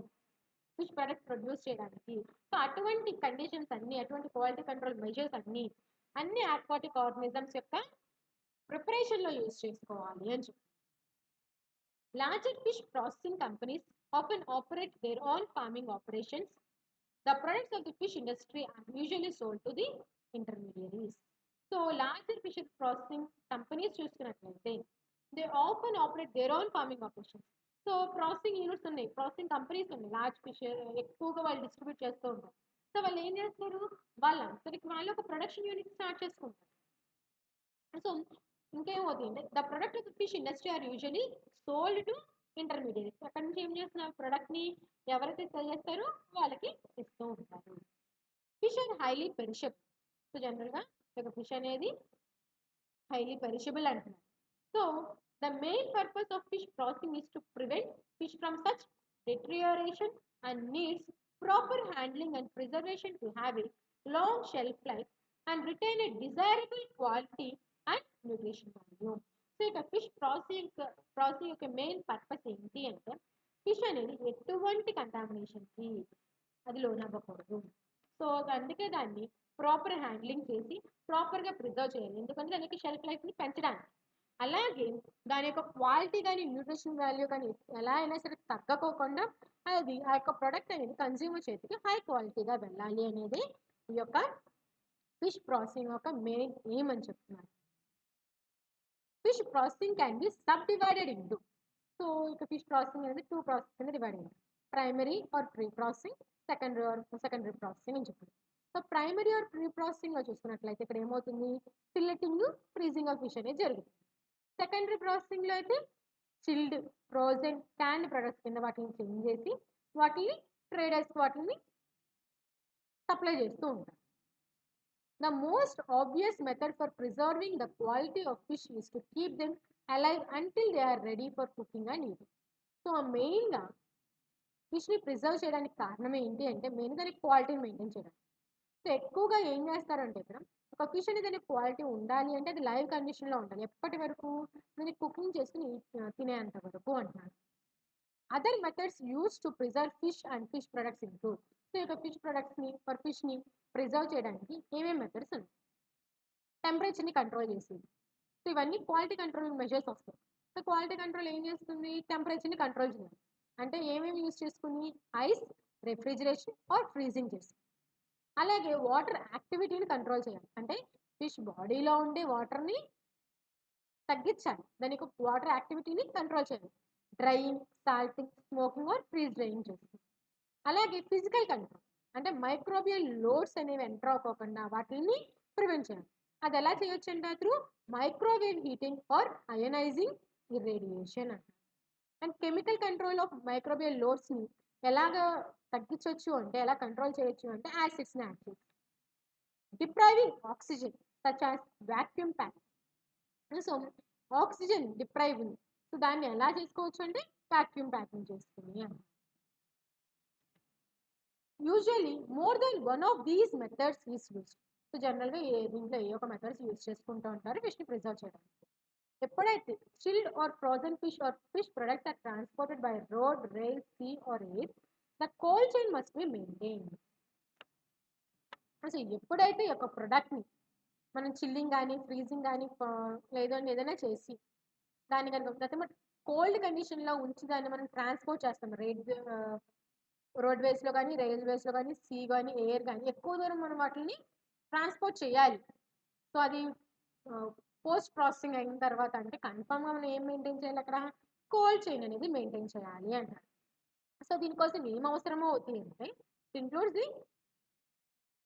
ఫిష్ ప్రొడక్ట్ ప్రొడ్యూస్ చేయడానికి సో అటువంటి కండిషన్స్ అన్ని అటువంటి క్వాలిటీ కంట్రోల్ మెజర్స్ అన్ని అక్వాటిక్ ఆర్గానిజమ్స్ యొక్క ప్రిపరేషన్లో యూజ్ చేసుకోవాలి అని చెప్పి. Larger fish processing companies often operate their own farming operations. The products of the fish industry are usually sold to the intermediaries. So larger fish processing companies చూసుకున్నట్లయితే they often operate their own farming operations. So processing units ఉన్నాయి, processing companies ఉన్నాయి, large fish ఎక్కువగా వాళ్ళు distribute చేస్తూ ఉంటారు. So వాళ్ళు ఏం చేస్తారు, వాళ్ళందరికి వాళ్ళు ఒక ప్రొడక్షన్ యూనిట్ స్టార్ట్ చేసుకుంటారు. సో ఇంకేమవుతుంది, the product of the fish industry are usually sold to intermediates. అక్కడి నుంచి ఏం చేస్తున్నారు, ప్రొడక్ట్ని ఎవరైతే సెల్ చేస్తారో వాళ్ళకి ఇస్తూ ఉంటారు. Fish are highly perishable. So జనరల్గా ఇక ఫిష్ అనేది highly perishable అంటున్నారు. So the main purpose of fish processing is to prevent fish from such deterioration and needs proper handling and preservation to have a long shelf life and retain a desirable quality and nutrition value. So ఇక fish processing యొక్క main purpose ఏంటి అంటే fish అనేది ఎటువంటి కంటామినేషన్కి అది లోనవ్వకూడదు. So అందుకే దాన్ని proper handling చేసి ప్రాపర్గా ప్రిజర్వ్ చేయాలి. ఎందుకంటే దానికి షెల్ఫ్ లైఫ్ని పెంచడానికి. అలాగే దాని యొక్క క్వాలిటీ కానీ న్యూట్రిషన్ వాల్యూ కానీ ఎలా అయినా సరే తగ్గకోకుండా అది ఆ యొక్క ప్రోడక్ట్ అనేది కన్జ్యూమర్ చేతికి హై క్వాలిటీగా వెళ్ళాలి అనేది ఈ యొక్క ఫిష్ ప్రాసెసింగ్ యొక్క మెయిన్ ఎయిమ్ అని చెప్తున్నారు. Fish processing can be subdivided into. So ఇక ఫిష్ ప్రాసెసింగ్ అనేది 2 ప్రాసెస్ కింద డివైడ్ అయింది. Primary or pre processing, secondary processing అని చెప్పారు. సో ప్రైమరీ ఆర్ ప్రీ ప్రాసెసింగ్లో చూసుకున్నట్లయితే ఇక్కడ ఏమవుతుంది, ఫిల్లెటింగ్, ఫ్రీజింగ్ ఆఫ్ ఫిష్ అనేది జరుగుతుంది. సెకండరీ ప్రాసెసింగ్లో అయితే చిల్డ్, ఫ్రోజన్, క్యాన్డ్ ప్రొడక్ట్స్ కింద వాటిని చేంజ్ చేసి వాటిని ట్రేడర్స్ వాటిని సప్లై చేస్తూ ఉంటారు. The most obvious method for preserving the quality of fish is to keep them alive until they are ready for cooking and eating. So మెయిన్గా ఫిష్ని preserve చేయడానికి కారణం ఏంటి అంటే మెయిన్ దానికి క్వాలిటీని మెయింటైన్ చేయడానికి. సో ఎక్కువగా ఏం చేస్తారంటే ఇక్కడ ఒక ఫిష్ అనేది దానికి క్వాలిటీ ఉండాలి అంటే అది లైవ్ కండిషన్లో ఉండాలి. ఎప్పటి వరకు దాన్ని కుకింగ్ చేసుకుని తినేంత వరకు అంటున్నారు. Other methods use to preserve fish and fish products include. So ఇక ఫిష్ని ప్రిజర్వ్ చేయడానికి ఏమేమి మెథడ్స్ ఉన్నాయి. టెంపరేచర్ని కంట్రోల్ చేసేది. సో ఇవన్నీ క్వాలిటీ కంట్రోల్ మెజర్స్ వస్తాయి. సో క్వాలిటీ కంట్రోల్ ఏం చేస్తుంది, టెంపరేచర్ని కంట్రోల్ చేయాలి. అంటే ఏమేమి యూస్ చేసుకుని ఐస్, రెఫ్రిజిరేషన్ ఆర్ ఫ్రీజింగ్ చేస్తుంది. అలాగే వాటర్ యాక్టివిటీని కంట్రోల్ చేయాలి. అంటే ఫిష్ బాడీలో ఉండే వాటర్ని తగ్గించాలి. దానికి వాటర్ యాక్టివిటీని కంట్రోల్ చేయాలి. Drying, salting, smoking or freeze drying చేస్తుంది. అలాగే ఫిజికల్ కంట్రోల్ అంటే మైక్రోబియల్ లోడ్స్ అనేవి ఎంటర్ అవ్వకుండా వాటిని ప్రివెంట్ చేయాలి. అది ఎలా చేయొచ్చు అంటే through microwave heating or ionising irradiation అంటారు. And chemical control of microbial లోడ్స్ని ఎలాగా తగ్గించవచ్చు అంటే ఎలా కంట్రోల్ చేయొచ్చు అంటే యాసిడ్స్ని యాడ్ చేసి depriving oxygen such as vacuum pack. So oxygen deprive, so దాన్ని ఎలా చేసుకోవచ్చు అంటే వాక్యూమ్ ప్యాకింగ్ చేసుకుని అంటారు. Usually more than one of these methods is used. So జనరల్గా దీంట్లో ఏ ఒక మెథడ్స్ యూజ్ చేసుకుంటూ ఉంటారు ఫిష్ని ప్రిజర్వ్ చేయడానికి. ఎప్పుడైతే chilled or frozen fish or fish products are transported by road, rail, sea or air, the cold chain must be maintained. అసలు ఎప్పుడైతే ఈ యొక్క ప్రొడక్ట్ని మనం చిల్లింగ్ కానీ ఫ్రీజింగ్ కానీ లేదంటే ఏదైనా చేసి దాన్ని కనుక కోల్డ్ కండిషన్లో ఉంచి దాన్ని మనం ట్రాన్స్పోర్ట్ చేస్తాం రోడ్వేస్లో కానీ, రైల్వేస్లో కానీ, సీ కానీ, ఎయిర్ కానీ ఎక్కువ దూరం మనం వాటిని ట్రాన్స్పోర్ట్ చేయాలి. సో అది పోస్ట్ ప్రాసెసింగ్ అయిన తర్వాత అంటే కన్ఫామ్గా మనం ఏం మెయింటైన్ చేయాలి, అక్కడ కోల్డ్ చైన్ అనేది మెయింటైన్ చేయాలి అంటారు. సో దీనికోసం ఏం అవసరమో అవుతుంది అంటే includes the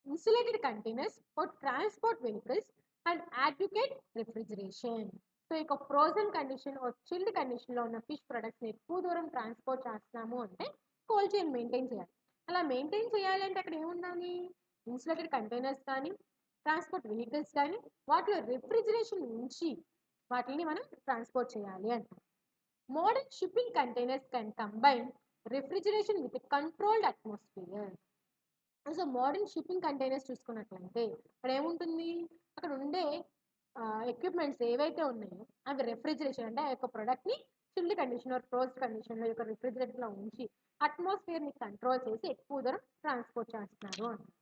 insulated containers for transport vehicles and advocate refrigeration. So ఇక ఫ్రోజన్ కండిషన్ చిల్డ్ కండిషన్లో ఉన్న ఫిష్ ప్రొడక్ట్స్ని ఎక్కువ దూరం ట్రాన్స్పోర్ట్ చేస్తున్నాము అంటే కోల్డ్ చైన్ మెయింటైన్ చేయాలి. అలా మెయింటైన్ చేయాలంటే అక్కడ ఏముండాలి, ఇన్సులేటెడ్ కంటైనర్స్ కానీ, ట్రాన్స్పోర్ట్ వెహికల్స్ కానీ వాటిలో రిఫ్రిజిరేషన్ ఉంచి వాటిని మనం ట్రాన్స్పోర్ట్ చేయాలి అంటాం. Modern shipping containers can combine refrigeration with controlled atmosphere. So modern shipping containers చూసుకున్నట్లయితే అక్కడ ఏముంటుంది, అక్కడ ఉండే ఎక్విప్మెంట్స్ ఏవైతే ఉన్నాయో అవి రెఫ్రిజిరేషన్ అంటే ఆ యొక్క ప్రొడక్ట్ని చిల్డ్ కండిషన్ ఆర్ ఫ్రోజ్ కండిషన్లో యొక్క రిఫ్రిజిరేటర్లో ఉంచి అట్మాస్ఫియర్ని కంట్రోల్ చేసి ఎక్కువ దూరం ట్రాన్స్పోర్ట్ చేస్తున్నారు అంటారు.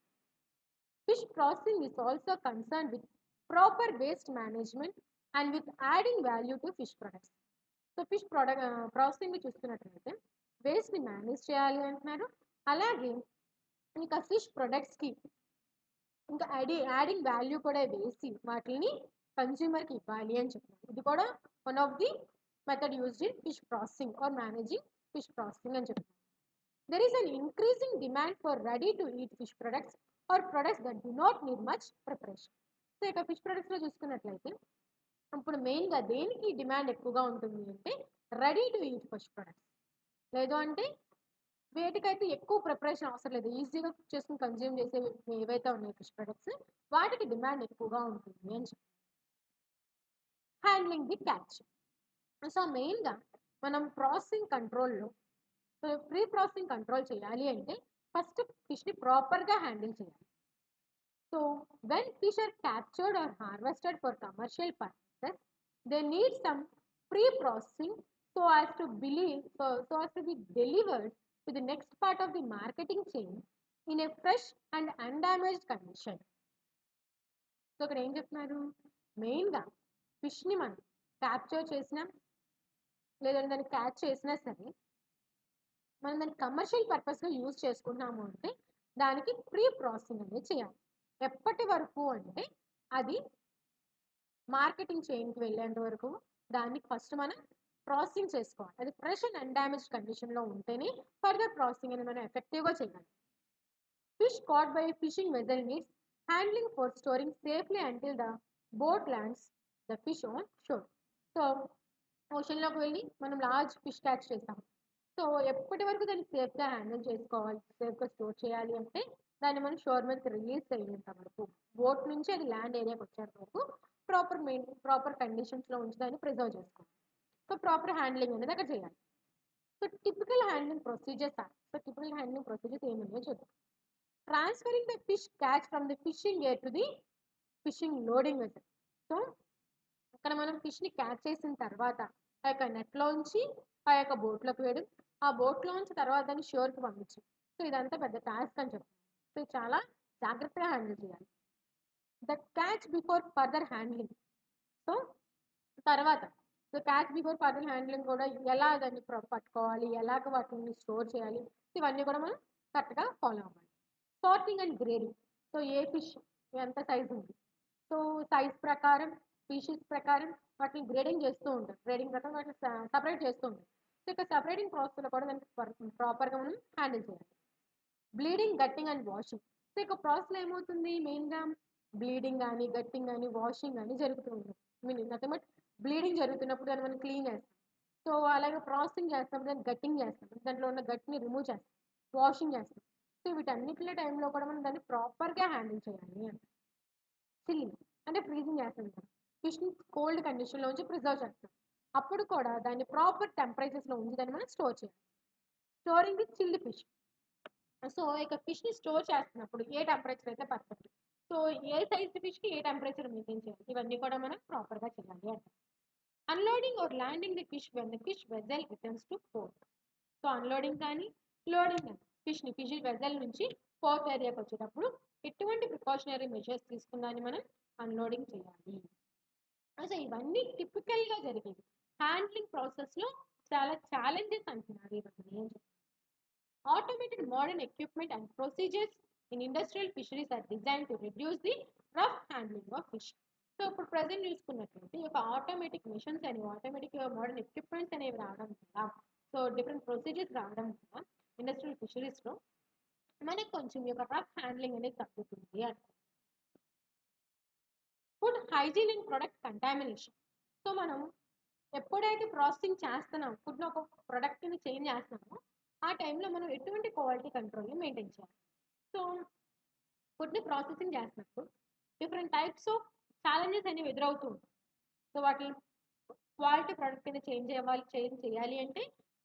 Fish processing is also concern with proper waste management and with adding value to fish products. So fish processing చూసుకున్నట్లయితే వేస్ట్ని మేనేజ్ చేయాలి అంటున్నారు. అలాగే ఇంకా ఫిష్ ప్రొడక్ట్స్కి ఇంకా యాడింగ్ వాల్యూ కూడా వేసి వాటిని కన్స్యూమర్కి ఇవ్వాలి అని చెప్తున్నారు. ఇది కూడా one of the method used in fish processing are managing fish processing అని చెప్తున్నారు. There is an increasing demand for ready-to-eat fish products or products that do not need much preparation. So ఇక ఫిష్ ప్రొడక్ట్స్లో చూసుకున్నట్లయితే ఇప్పుడు మెయిన్గా దేనికి demand ఎక్కువగా ఉంటుంది అంటే ready to eat fish products, లేదు అంటే వేటికైతే ఎక్కువ ప్రిపరేషన్ అవసరం లేదు, ఈజీగా కుక్ చేసుకుని కన్జ్యూమ్ చేసే ఏవైతే ఉన్నాయి ఫిష్ ప్రొడక్ట్స్, వాటికి డిమాండ్ ఎక్కువగా ఉంటుంది అని చెప్పి. Handling the catch. సో మెయిన్గా మనం ప్రాసెసింగ్ కంట్రోల్లో, ప్రీ ప్రాసెసింగ్ కంట్రోల్ చేయాలి అంటే ఫస్ట్ ఫిష్ని ప్రాపర్గా హ్యాండిల్ చేయాలి. So when fish are captured or harvested for commercial purposes, they need some pre-processing so as to be delivered to the next part of the marketing chain in a fresh and undamaged condition. So ఇక్కడ ఏం చెప్తున్నారు, మెయిన్గా ఫిష్ని మనం capture చేసినా లేదంటే దాన్ని catch చేసినా సరే మనం దాన్ని కమర్షియల్ పర్పస్గా యూజ్ చేసుకున్నాము అంటే దానికి ప్రీ ప్రాసెసింగ్ అనేది చేయాలి. ఎప్పటి వరకు అంటే అది మార్కెటింగ్ చైన్కి వెళ్ళేంత వరకు దాన్ని ఫస్ట్ మనం ప్రాసెసింగ్ చేసుకోవాలి. అది ఫ్రెష్ అండ్ అన్డామేజ్డ్ కండిషన్లో ఉంటేనే ఫర్దర్ ప్రాసెసింగ్ అనేది మనం ఎఫెక్టివ్గా చేయాలి. Fish caught by fishing vessel needs handling for storing safely until the boat lands the fish on shore. So ఓషన్లోకి వెళ్ళి మనం లార్జ్ ఫిష్ క్యాచ్ చేస్తాం. సో ఎప్పటి వరకు దాన్ని సేఫ్గా హ్యాండిల్ చేసుకోవాలి, సేఫ్గా స్టోర్ చేయాలి అంటే దాన్ని మనం షోర్ మీదకి రిలీజ్ చేయేంత వరకు, బోట్ నుంచి అది ల్యాండ్ ఏరియాకి వచ్చేంత వరకు ప్రాపర్ కండిషన్స్లో ఉంచి దాన్ని ప్రిజర్వ్ చేసుకోవాలి. సో ప్రాపర్ హ్యాండ్లింగ్ అనేది అక్కడ చేయాలి. సో టిపికల్ హ్యాండ్లింగ్ ప్రొసీజర్స్ ఏమన్నాయో చూద్దాం. Transferring the fish catch from the fishing gate to the fishing loading vessel. So అక్కడ మనం ఫిష్ని క్యాచ్ చేసిన తర్వాత ఆ యొక్క నెట్లోంచి ఆ యొక్క బోట్లోకి వేయడం, ఆ బోట్లోంచి తర్వాత దాన్ని షోర్కి పంపించడం. సో ఇదంతా పెద్ద టాస్క్ అని చెప్తాం. సో చాలా జాగ్రత్తగా హ్యాండిల్ చేయాలి. The catch before further handling. So తర్వాత క్యాచ్ బిఫోర్ ఫర్దర్ హ్యాండ్లింగ్ కూడా ఎలా దాన్ని పట్టుకోవాలి, ఎలాగ వాటిని స్టోర్ చేయాలి, ఇవన్నీ కూడా మనం కరెక్ట్గా ఫాలో అవ్వాలి. Sorting and grading. So A fish ఎంత సైజ్ ఉంది, సో సైజ్ ప్రకారం స్పీషీస్ ప్రకారం వాటిని గ్రేడింగ్ చేస్తూ ఉంటారు. గ్రేడింగ్ ప్రకారం వాటిని సపరేట్ చేస్తూ ఉంటారు. సో ఇక సపరేటింగ్ ప్రాసెస్లో కూడా దాన్ని ప్రాపర్గా మనం హ్యాండిల్ చేయాలి. Bleeding, getting and washing. So ఇక ప్రాసెస్లో ఏమవుతుంది, మెయిన్గా బ్లీడింగ్ కానీ గట్టింగ్ కానీ వాషింగ్ కానీ జరుగుతూ ఉంటుంది. నథింగ్ బట్ బ్లీడింగ్ జరుగుతున్నప్పుడు దాన్ని మనం క్లీన్ చేస్తాం. సో అలాగే ప్రాసెసింగ్ చేస్తాం, దాన్ని గట్టింగ్ చేస్తాం, దాంట్లో ఉన్న గట్టిని రిమూవ్ చేస్తాం, వాషింగ్ చేస్తాం. సో వీటన్నిటిలో టైంలో కూడా మనం దాన్ని ప్రాపర్గా హ్యాండిల్ చేయాలి. చిల్లింగ్ అంటే ఫ్రీజింగ్ చేస్తాం, ఫిష్ని కోల్డ్ కండిషన్లో ఉంచి ప్రిజర్వ్ చేస్తాం. అప్పుడు కూడా దాన్ని ప్రాపర్ టెంపరేచర్స్లో ఉంచి దాన్ని మనం స్టోర్ చేయాలి. Storing the chilled fish. So ఇక ఫిష్ని స్టోర్ చేస్తున్నప్పుడు ఏ టెంపరేచర్ అయితే పర్ఫెక్ట్, సో ఏ సైజ్ ఫిష్కి ఏ టెంపరేచర్ మెయింటైన్ చేయాలి, ఇవన్నీ కూడా మనం ప్రాపర్గా చేయాలి అంటే. Unloading or landing the fish when the fish vessel returns to port. So unloading కానీ లోడింగ్ కానీ ఫిష్ వెజల్ నుంచి పోర్ట్ ఏరియాకి వచ్చేటప్పుడు ఎటువంటి ప్రికాషనరీ మెజర్స్ తీసుకున్నాన్ని మనం అన్లోడింగ్ చేయాలి. సో ఇవన్నీ టిపికల్గా జరిగేవి. హ్యాండ్లింగ్ ప్రాసెస్లో చాలా ఛాలెంజెస్ అంటున్నారు ఇవన్నీ అని చెప్పి. Automated modern equipment and procedures in industrial fisheries are design to reduce the rough handling of fish. So ఇప్పుడు ప్రజెంట్ చూసుకున్నట్లయితే ఈ యొక్క ఆటోమేటిక్ మిషన్స్ అనేవి, ఆటోమేటిక్ మోడర్న్ ఎక్విప్మెంట్స్ అనేవి రావడం వల్ల, సో డిఫరెంట్ ప్రొసీజర్స్ రావడం వల్ల ఇండస్ట్రియల్ ఫిషరీస్లో మనకు కొంచెం ఈ యొక్క రఫ్ హ్యాండ్లింగ్ అనేది తగ్గుతుంది అంటే. Food hygiene and product contamination. So మనం ఎప్పుడైతే ప్రాసెసింగ్ చేస్తున్నాం, ఫుడ్లో ఒక ప్రొడక్ట్ని చేంజ్ చేస్తున్నామో ఆ టైంలో మనం ఎటువంటి క్వాలిటీ కంట్రోల్ని మెయింటైన్ చేయాలి. సో ఫుడ్ని ప్రాసెసింగ్ చేసినప్పుడు డిఫరెంట్ టైప్స్ ఆఫ్ ఛాలెంజెస్ అనేవి ఎదురవుతూ ఉంటాయి. సో వాటి క్వాలిటీ ప్రొడక్ట్ కింద చేంజ్ చేయాలి అంటే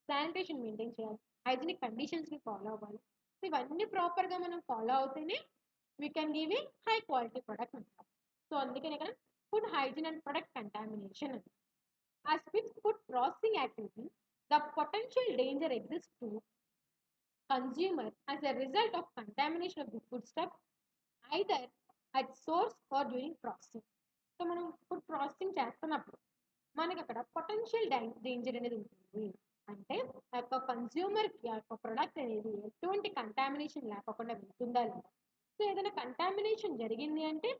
శానిటేషన్ మెయింటైన్ చేయాలి, హైజీనిక్ కండిషన్స్ని ఫాలో అవ్వాలి. సో ఇవన్నీ ప్రాపర్గా మనం ఫాలో అవుతేనే we can give a high quality product అంటాం. సో అందుకని ఇక్కడ food hygiene and product contamination అని. As with food processing activity, the potential danger exists to consumer as a result of contamination of the foodstuff either at source or during processing. So మనం food processing చేస్తున్నప్పుడు మనకి అక్కడ potential danger అనేది ఉంటుంది. అంటే ఆ యొక్క కన్జ్యూమర్కి ఆ యొక్క ప్రొడక్ట్ అనేది ఎటువంటి కంటామినేషన్ లేకుండా వెళ్తుందా లేదా. సో ఏదైనా కంటామినేషన్ జరిగింది అంటే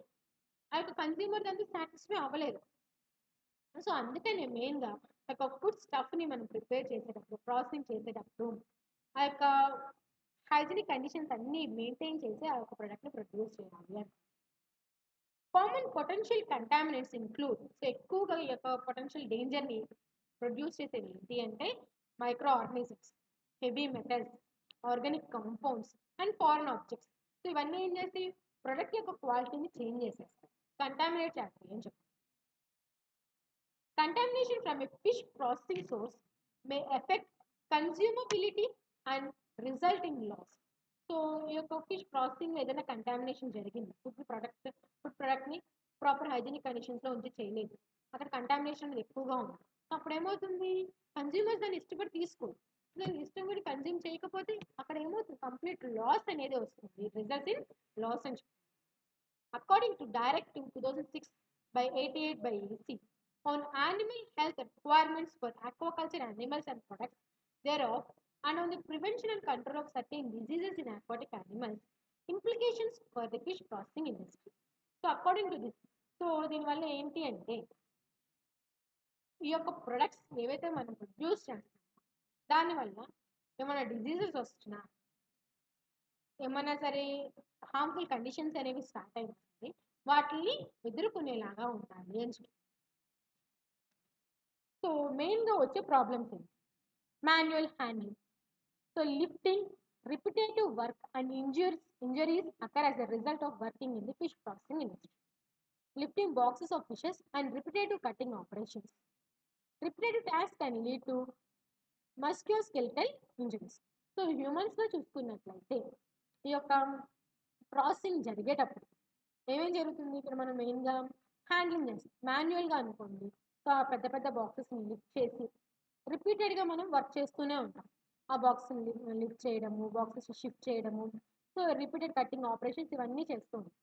ఆ యొక్క కన్జ్యూమర్ దాంతో సాటిస్ఫై అవ్వలేదు. సో అందుకనే మెయిన్గా ఆ యొక్క ఫుడ్ స్టఫ్ని మనం ప్రిపేర్ చేసేటప్పుడు, ప్రాసెసింగ్ చేసేటప్పుడు ఆ యొక్క హైజీనిక్ కండిషన్స్ అన్నీ మెయింటైన్ చేసి ఆ యొక్క ప్రోడక్ట్ని ప్రొడ్యూస్ చేయాలి అని. Common potential contaminants include. So ఎక్కువగా ఈ యొక్క పొటెన్షియల్ డేంజర్ని ప్రొడ్యూస్ చేసేది ఏంటి అంటే micro organisms, heavy metals, organic compounds and foreign objects. So ఇవన్నీ ఏం చేస్తాయి, ప్రొడక్ట్ యొక్క క్వాలిటీని చేంజ్ చేసేస్తాయి, కంటామినేట్ చేస్తాయి అని చెప్పి. Contamination from a fish processing source may affect consumability and result in loss. So ఈ యొక్క ఫిష్ ప్రాసెసింగ్ ఏదైనా కంటామినేషన్ జరిగింది, ఫుడ్ ప్రొడక్ట్ని ప్రాపర్ హైజీనిక్ కండిషన్స్లో ఉంచి చేయలేదు, అక్కడ కంటామినేషన్ అనేది ఎక్కువగా ఉంది, అప్పుడు ఏమవుతుంది, కన్జ్యూమర్స్ దాన్ని ఇష్టపడి తీసుకోరు. దాన్ని ఇష్టపడి కన్జ్యూమ్ చేయకపోతే అక్కడ ఏమవుతుంది, కంప్లీట్ లాస్ అనేది వస్తుంది, రిజల్ట్స్ ఇన్ లాస్ అని చెప్పి. According to Directive 2006 by 88 by EC on animal health requirements for aquaculture animals and products thereof, and on the prevention and control of certain diseases in aquatic animals, implications for the fish processing industry. So according to this, so దీనివల్ల ఏంటి అంటే ఈ యొక్క products ఏవైతే మనం produce చేస్తామో దానివల్ల ఏమైనా డిజీజెస్ వస్తున్నా, ఏమైనా సరే హార్మ్ఫుల్ కండిషన్స్ అనేవి స్టార్ట్ అయిపోతుంది, వాటిని ఎదుర్కొనేలాగా ఉండాలి అని చెప్పి. సో మెయిన్గా వచ్చే ప్రాబ్లమ్స్ ఏంటి, manual handling. So lifting, repetitive work and injuries occur as a result of working in the fish processing industry. Lifting boxes of fishes and repetitive cutting operations. Repetitive tasks can lead to musculoskeletal injuries. So హ్యూమన్స్లో చూసుకున్నట్లయితే ఈ యొక్క processing జరిగేటప్పుడు ఏమేం జరుగుతుంది, ఇక్కడ మనం మెయిన్గా హ్యాండ్లింగ్ చేస్తాం, మాన్యువల్గా అనుకోండి. సో ఆ పెద్ద పెద్ద బాక్సెస్ని లిఫ్ట్ చేసి రిపీటెడ్గా మనం వర్క్ చేస్తూనే ఉంటాం, ఆ బాక్స్ని లిఫ్ట్ చేయడము, బాక్సెస్ షిఫ్ట్ చేయడము, సో రిపీటెడ్ కట్టింగ్ ఆపరేషన్స్ ఇవన్నీ చేస్తూ ఉంటాం.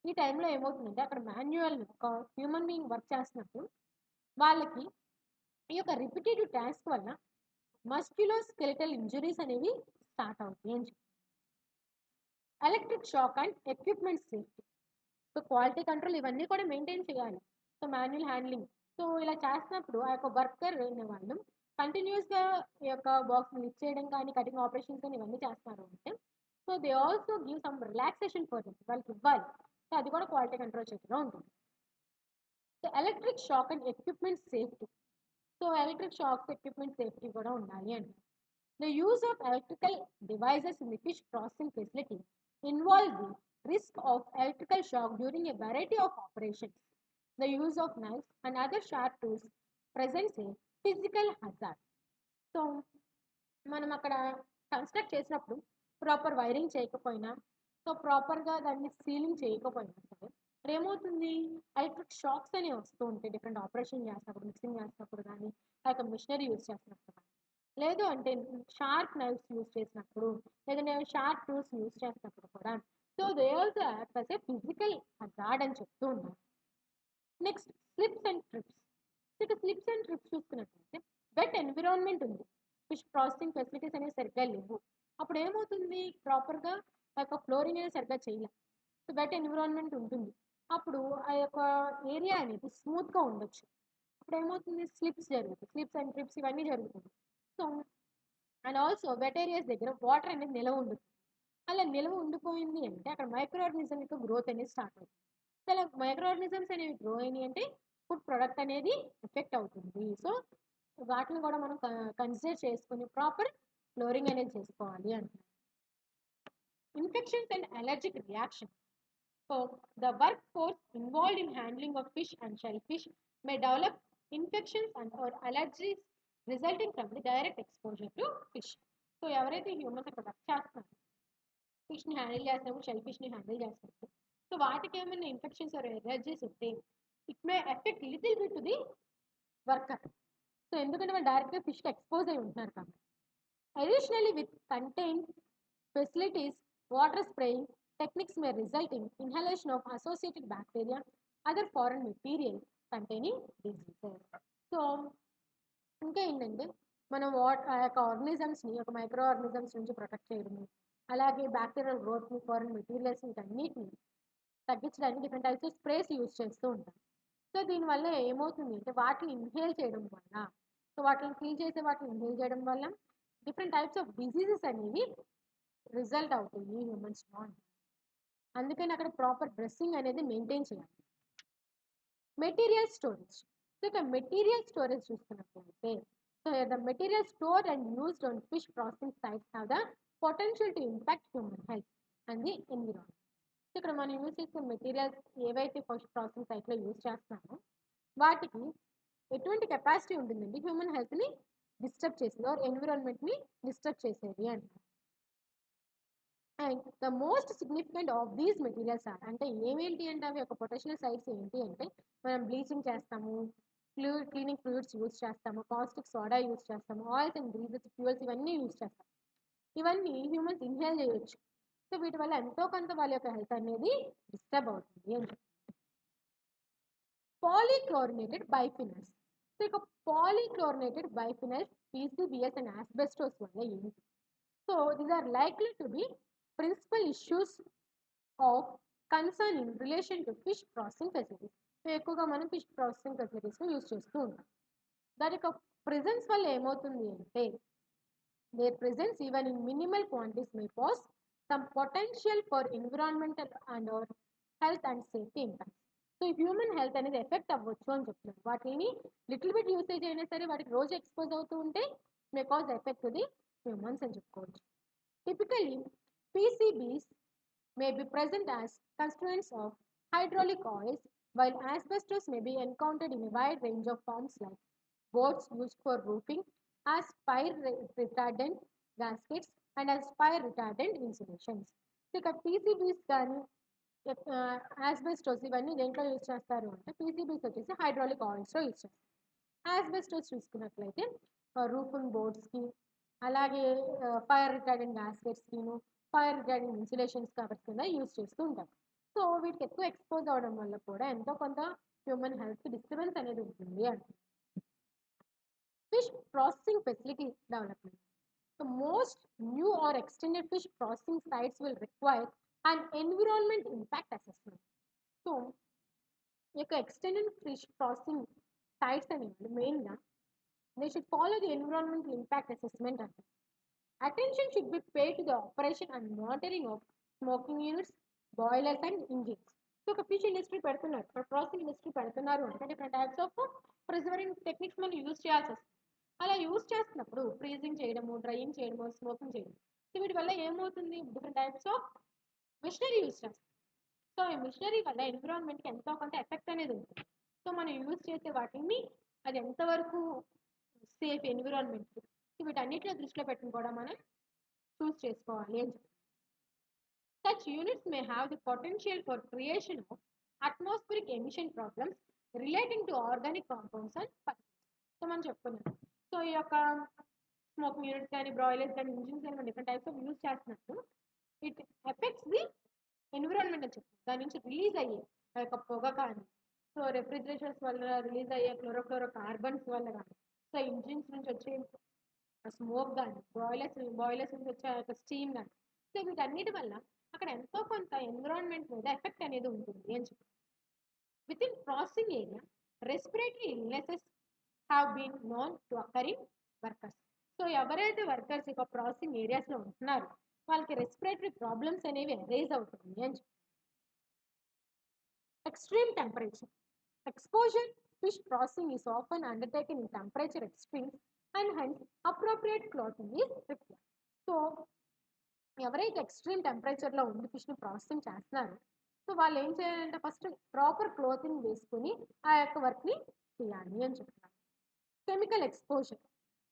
ఈ టైంలో ఏమవుతుందంటే అక్కడ మాన్యువల్ ఒక హ్యూమన్ బీయింగ్ వర్క్ చేస్తున్నప్పుడు వాళ్ళకి ఈ యొక్క రిపిటేటివ్ టాస్క్ వల్ల మస్క్యులోస్కెలిటల్ ఇంజరీస్ అనేవి స్టార్ట్ అవుతాయి అని చెప్పి. Electric shock and equipment safety. So quality control ఇవన్నీ కూడా మెయింటైన్ చేయాలి. సో మాన్యువల్ హ్యాండ్లింగ్, సో ఇలా చేస్తున్నప్పుడు ఆ యొక్క వర్కర్ అనే వాళ్ళు కంటిన్యూస్గా ఈ యొక్క బాక్స్ లిఫ్ట్ చేయడం కానీ కటింగ్ ఆపరేషన్స్ కానీ ఇవన్నీ చేస్తున్నారు అంటే so they also give some relaxation for them, వాళ్ళకి ఇవ్వాలి. సో అది కూడా క్వాలిటీ కంట్రోల్ చేతిలో ఉంటుంది. So electric shock and equipment safety. So electric shocks equipment safety కూడా ఉండాలి అంటే the use of electrical devices in the fish processing facility involve the risk of electrical shock during a variety of operations. The use of knives and other sharp tools presents a physical hazard. So మనం అక్కడ construct చేసినప్పుడు proper wiring చేయకపోయినా, so ప్రాపర్గా దాన్ని ceiling చేయకపోయినా సరే ఇక్కడ ఏమవుతుంది, ఎలక్ట్రిక్ షాక్స్ అనేవి వస్తూ ఉంటాయి డిఫరెంట్ ఆపరేషన్ చేసినప్పుడు, మిక్సింగ్ చేసినప్పుడు కానీ లేక మిషనరీ యూజ్ చేసినప్పుడు కానీ, లేదు అంటే షార్ప్ నైఫ్స్ యూజ్ చేసినప్పుడు లేదంటే షార్ప్ టూల్స్ యూజ్ చేసినప్పుడు కూడా so they also act as a physical hazard అని చెప్తూ ఉన్నారు. Next slips and trips. ఇక స్లిప్స్ అండ్ ట్రిప్స్ చూసుకున్నట్లయితే వెట్ ఎన్విరాన్మెంట్ ఉంది, ఫిష్ ప్రాసెసింగ్ ఫెసిలిటీస్ అనేవి సరిగ్గా లేవు, అప్పుడు ఏమవుతుంది ప్రాపర్గా ఆ యొక్క ఫ్లోరింగ్ అనేది సరిగ్గా చేయలేం. సో వెట్ ఎన్విరాన్మెంట్ ఉంటుంది, అప్పుడు ఆ యొక్క ఏరియా అనేది స్మూత్గా ఉండొచ్చు, అప్పుడు ఏమవుతుంది స్లిప్స్ జరుగుతుంది, స్లిప్స్ అండ్ ట్రిప్స్ ఇవన్నీ జరుగుతుంది. So and also wet areas దగ్గర వాటర్ అనేది నిలవ ఉంటుంది, అలా నిలవ ఉండిపోయింది అంటే అక్కడ మైక్రో ఆర్గానిజం యొక్క గ్రోత్ అనేది స్టార్ట్ అవుతుంది. సో అలా మైక్రో ఆర్గానిజమ్స్ అనేవి గ్రో అయినాయి అంటే ఫుడ్ ప్రొడక్ట్ అనేది ఎఫెక్ట్ అవుతుంది. సో వాటిని కూడా మనం కన్సిడర్ చేసుకుని ప్రాపర్ ఫ్లోరింగ్ అనేది చేసుకోవాలి అంటున్నారు. Infections and allergic reaction. So the work force involved in handling of fish and shell fish may develop infections and or allergies resulting from the direct exposure to fish. So ఎవరైతే humans అక్కడ work చేస్తున్నారు, ఫిష్ని handle చేస్తున్నప్పుడు, shell ఫిష్ని handle చేస్తున్నప్పుడు so వాటికి ఏమైనా infections or allergies ఉంటే it may effect little bit to the worker. So ఎందుకంటే వాళ్ళు డైరెక్ట్గా ఫిష్కి ఎక్స్పోజ్ అయి ఉంటున్నారు కాబట్టి. Additionally with contain facilities water spraying techniques May result in inhalation of associated bacteria other foreign material containing diseases. So ఇంకా ఏంటంటే మనం ఆ యొక్క ఆర్గనిజమ్స్ని ఒక మైక్రో ఆర్గనిజమ్స్ నుంచి ప్రొటెక్ట్ చేయడము, అలాగే బ్యాక్టీరియల్ గ్రోత్ని, ఫారెన్ మెటీరియల్స్ వీటన్నిటిని తగ్గించడానికి different types of sprays use చేస్తూ ఉంటాం. సో దీనివల్ల ఏమవుతుంది అంటే వాటిని ఇన్హేల్ చేయడం వల్ల, సో వాటిని క్లీన్ చేసే వాటిని ఇన్హేల్ చేయడం వల్ల డిఫరెంట్ టైప్స్ ఆఫ్ డిసీజెస్ అనేవి రిజల్ట్ అవుతాయి హ్యూమన్స్లో. అందుకని అక్కడ ప్రాపర్ డ్రెస్సింగ్ అనేది మెయింటైన్ చేయాలి. Material storage. సో ఇక మెటీరియల్ స్టోరేజ్ చూసుకున్నట్లయితే so the material stored and used on fish processing sites have the potential to impact human health and the environment. ఇక్కడ మనం యూజ్ చేసే మెటీరియల్స్ ఏవైతే పోస్ట్ ప్రాసెసింగ్ సైట్లో use చేస్తున్నామో వాటికి ఎటువంటి కెపాసిటీ ఉంటుందండి హ్యూమన్ హెల్త్ని డిస్టర్బ్ చేసేది ఆర్ ఎన్విరాన్మెంట్ని డిస్టర్బ్ చేసేది అంటారు. And the most significant of these materials are అంటే ఏమేంటి అంటే అవి ఒక పొటెన్షియల్ సైట్స్ ఏంటి అంటే మనం బ్లీచింగ్ చేస్తాము, క్లీనింగ్ ఫ్లూయిడ్స్ యూజ్ చేస్తాము, కాస్టిక్ సోడా యూజ్ చేస్తాము, ఆయిల్స్ అండ్ గ్రీజెస్ ఫ్యూయల్స్ ఇవన్నీ యూజ్ చేస్తాం. ఇవన్నీ హ్యూమన్స్ ఇన్హేల్ చేయొచ్చు. సో వీటి వల్ల ఎంతో కొంత వాళ్ళ యొక్క హెల్త్ అనేది డిస్టర్బ్ అవుతుంది అని. Polychlorinated biphenyls. సో ఇక polychlorinated biphenyls PCBs and asbestos వల్ల ఏంటి? So these are likely to be principal issues of concern in relation to fish processing facilities. So ఎక్కువగా మనం ఫిష్ ప్రాసెసింగ్ ఫెసిలిటీస్లో యూజ్ చేస్తూ ఉంటాం. దాని యొక్క ప్రెజెన్స్ వల్ల ఏమవుతుంది అంటే their presence even in minimal quantities may cause some potential for environmental and or health and safety impacts. So human health అనేది ఎఫెక్ట్ అవ్వచ్చు అని చెప్తున్నారు. వాటిని లిటిల్ బిట్ యూసేజ్ అయినా సరే వాటికి రోజు ఎక్స్పోజ్ అవుతూ ఉంటే may cause effect the humans అని చెప్పుకోవచ్చు. Typically PCBs may be present as constituents of hydraulic oils, while asbestos may be encountered in a wide range of forms like boards used for roofing, as fire retardant gaskets, and as fire retardant insulations. So ఇక్కడ PCBs కానీ ఆస్బెస్టోస్ ఇవన్నీ దేంట్లో use చేస్తారు అంటే PCBs వచ్చేసి hydraulic ఆయిల్స్లో use చేస్తారు. ఆస్బెస్టోస్ చూసుకున్నట్లయితే roofing బోర్డ్స్కి, అలాగే ఫైర్ రిటార్డెంట్ గాస్కెట్స్కిను, ఫైర్ రిటార్డెంట్ ఇన్సులేషన్స్ కవర్స్ కింద యూజ్ చేస్తూ ఉంటారు. సో వీటికి ఎక్కువ ఎక్స్పోజ్ అవడం వల్ల కూడా ఎంతో కొంత హ్యూమన్ హెల్త్ డిస్టర్బెన్స్ అనేది ఉంటుంది అంటే. Fish processing facility development. The most new or extended fish processing sites will require an environment impact assessment. So, ఈ యొక్క ఎక్స్టెండెడ్ ఫిష్ ప్రాసెసింగ్ సైట్స్ అనేవి మెయిన్గా they should follow the environmental impact assessment అంటే. Attention should be paid to the operation and monitoring of smoking units, boilers and engines. So ఒక fish industry పెడుతున్నారు, processing industry పెడుతున్నారు అంటే different types of preserving techniques మనం use చేయాల్సి వస్తుంది. అలా use చేస్తున్నప్పుడు ఫ్రీజింగ్ చేయడము, డ్రైయింగ్ చేయడము, స్మోకింగ్ చేయడం, సో వీటి వల్ల ఏమవుతుంది different types of machinery use చేస్తాం. సో ఈ మిషనరీ వల్ల ఎన్విరాన్మెంట్కి ఎంతో కొంత ఎఫెక్ట్ అనేది ఉంటుంది. సో మనం యూజ్ చేసే వాటిని అది ఎంతవరకు సేఫ్ ఎన్విరాన్మెంట్, వీటన్నిటిలో దృష్టిలో పెట్టుకుని కూడా మనం చూస్ చేసుకోవాలి అని చెప్పి. Such units may have the potential for creation of atmospheric emission problems relating to organic compounds and particles. So మనం చెప్పుకున్నాం. సో ఈ యొక్క స్మోకింగ్ యూనిట్స్ కానీ, బ్రాయిలర్స్ కానీ, ఇంజిన్స్ కానీ డిఫరెంట్ టైప్స్ ఆఫ్ యూజ్ చేస్తున్నట్టు ఇట్ ఎఫెక్ట్స్ ది ఎన్విరాన్మెంట్ అని చెప్తుంది. దాని నుంచి రిలీజ్ అయ్యే ఆ యొక్క పొగ కానీ, సో రెఫ్రిజిరేషన్స్ వల్ల రిలీజ్ అయ్యే క్లోరోఫ్లోరో కార్బన్స్ వల్ల కానీ, సో ఇంజిన్స్ నుంచి వచ్చే స్మోక్ కానీ, బాయిలర్స్ నుంచి వచ్చే యొక్క స్టీమ్ కానీ, సో వీటన్నిటి వల్ల అక్కడ ఎంతో కొంత ఎన్విరాన్మెంట్ మీద ఎఫెక్ట్ అనేది ఉంటుంది అని చెప్పి. Within processing area respiratory illnesses have been known to occur in workers. So ఎవరైతే వర్కర్స్ ఇక ప్రాసెసింగ్ ఏరియాస్లో ఉంటున్నారో వాళ్ళకి రెస్పిరేటరీ ప్రాబ్లమ్స్ అనేవి రైజ్ అవుతుంది అని చెప్పి. Extreme temperature exposure fish processing is often undertaken in temperature extremes and hence appropriate clothing is required. So ఎవరైతే ఎక్స్ట్రీమ్ టెంపరేచర్లో ఉండి ఫిష్ని ప్రాసెసింగ్ చేస్తున్నారో సో వాళ్ళు ఏం చేయాలంటే ఫస్ట్ ప్రాపర్ క్లోతింగ్ వేసుకుని ఆ యొక్క వర్క్ని చేయాలి అని చెప్తున్నారు. Chemical exposure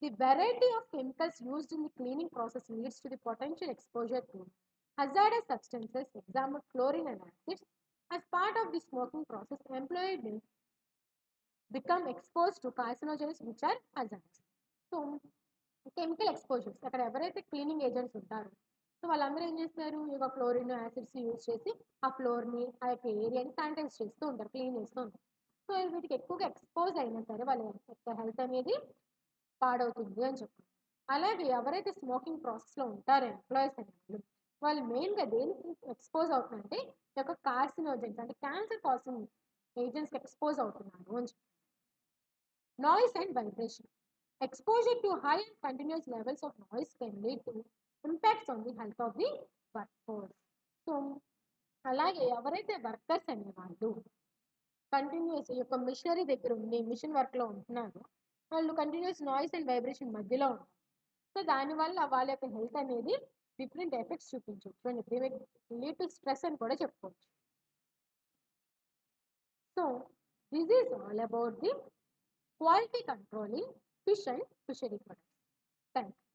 the variety of chemicals used in the cleaning process leads to the potential exposure to hazardous substances, example chlorine and acids. As part of the smoking process, employee may become exposed to carcinogens which are hazardous. So chemical exposures అక్కడ ఎవరైతే cleaning agents ఉంటారో so వాళ్ళందరూ ఏం చేస్తారు, ఈ యొక్క chlorine acids use చేసి ఆ ఫ్లోర్ని ఆ యొక్క ఏరియాని శానిటైజ్ చేస్తూ ఉంటారు, క్లీన్ చేస్తూ ఉంటారు. సో వీటికి ఎక్కువగా ఎక్స్పోజ్ అయినా సరే వాళ్ళ యొక్క హెల్త్ అనేది పాడవుతుంది అని చెప్పారు. అలాగే ఎవరైతే స్మోకింగ్ ప్రాసెస్లో ఉంటారో ఎంప్లాయీస్ అనేవాళ్ళు వాళ్ళు మెయిన్గా దేనికి ఎక్స్పోజ్ అవుతున్నారంటే ఈ యొక్క కార్సినోజెన్స్ అంటే క్యాన్సర్ కాసింగ్ ఏజెంట్స్కి ఎక్స్పోజ్ అవుతున్నారు అని చెప్పారు. Noise and vibration exposure to high and continuous levels of noise can lead to impacts on the health of the workforce. So అలాగే ఎవరైతే వర్కర్స్ అనేవాళ్ళు కంటిన్యూస్ ఈ యొక్క మిషనరీ దగ్గర ఉండి మిషన్ వర్క్లో ఉంటున్నారో వాళ్ళు కంటిన్యూస్ నాయిస్ అండ్ వైబ్రేషన్ మధ్యలో ఉంటారు. సో దానివల్ల వాళ్ళ యొక్క హెల్త్ అనేది డిఫరెంట్ ఎఫెక్ట్స్ చూపించు చూడండి. లీడ్ టు స్ట్రెస్ అని కూడా చెప్పుకోవచ్చు. So this is all about the quality control in fish and fishery products. Thank you.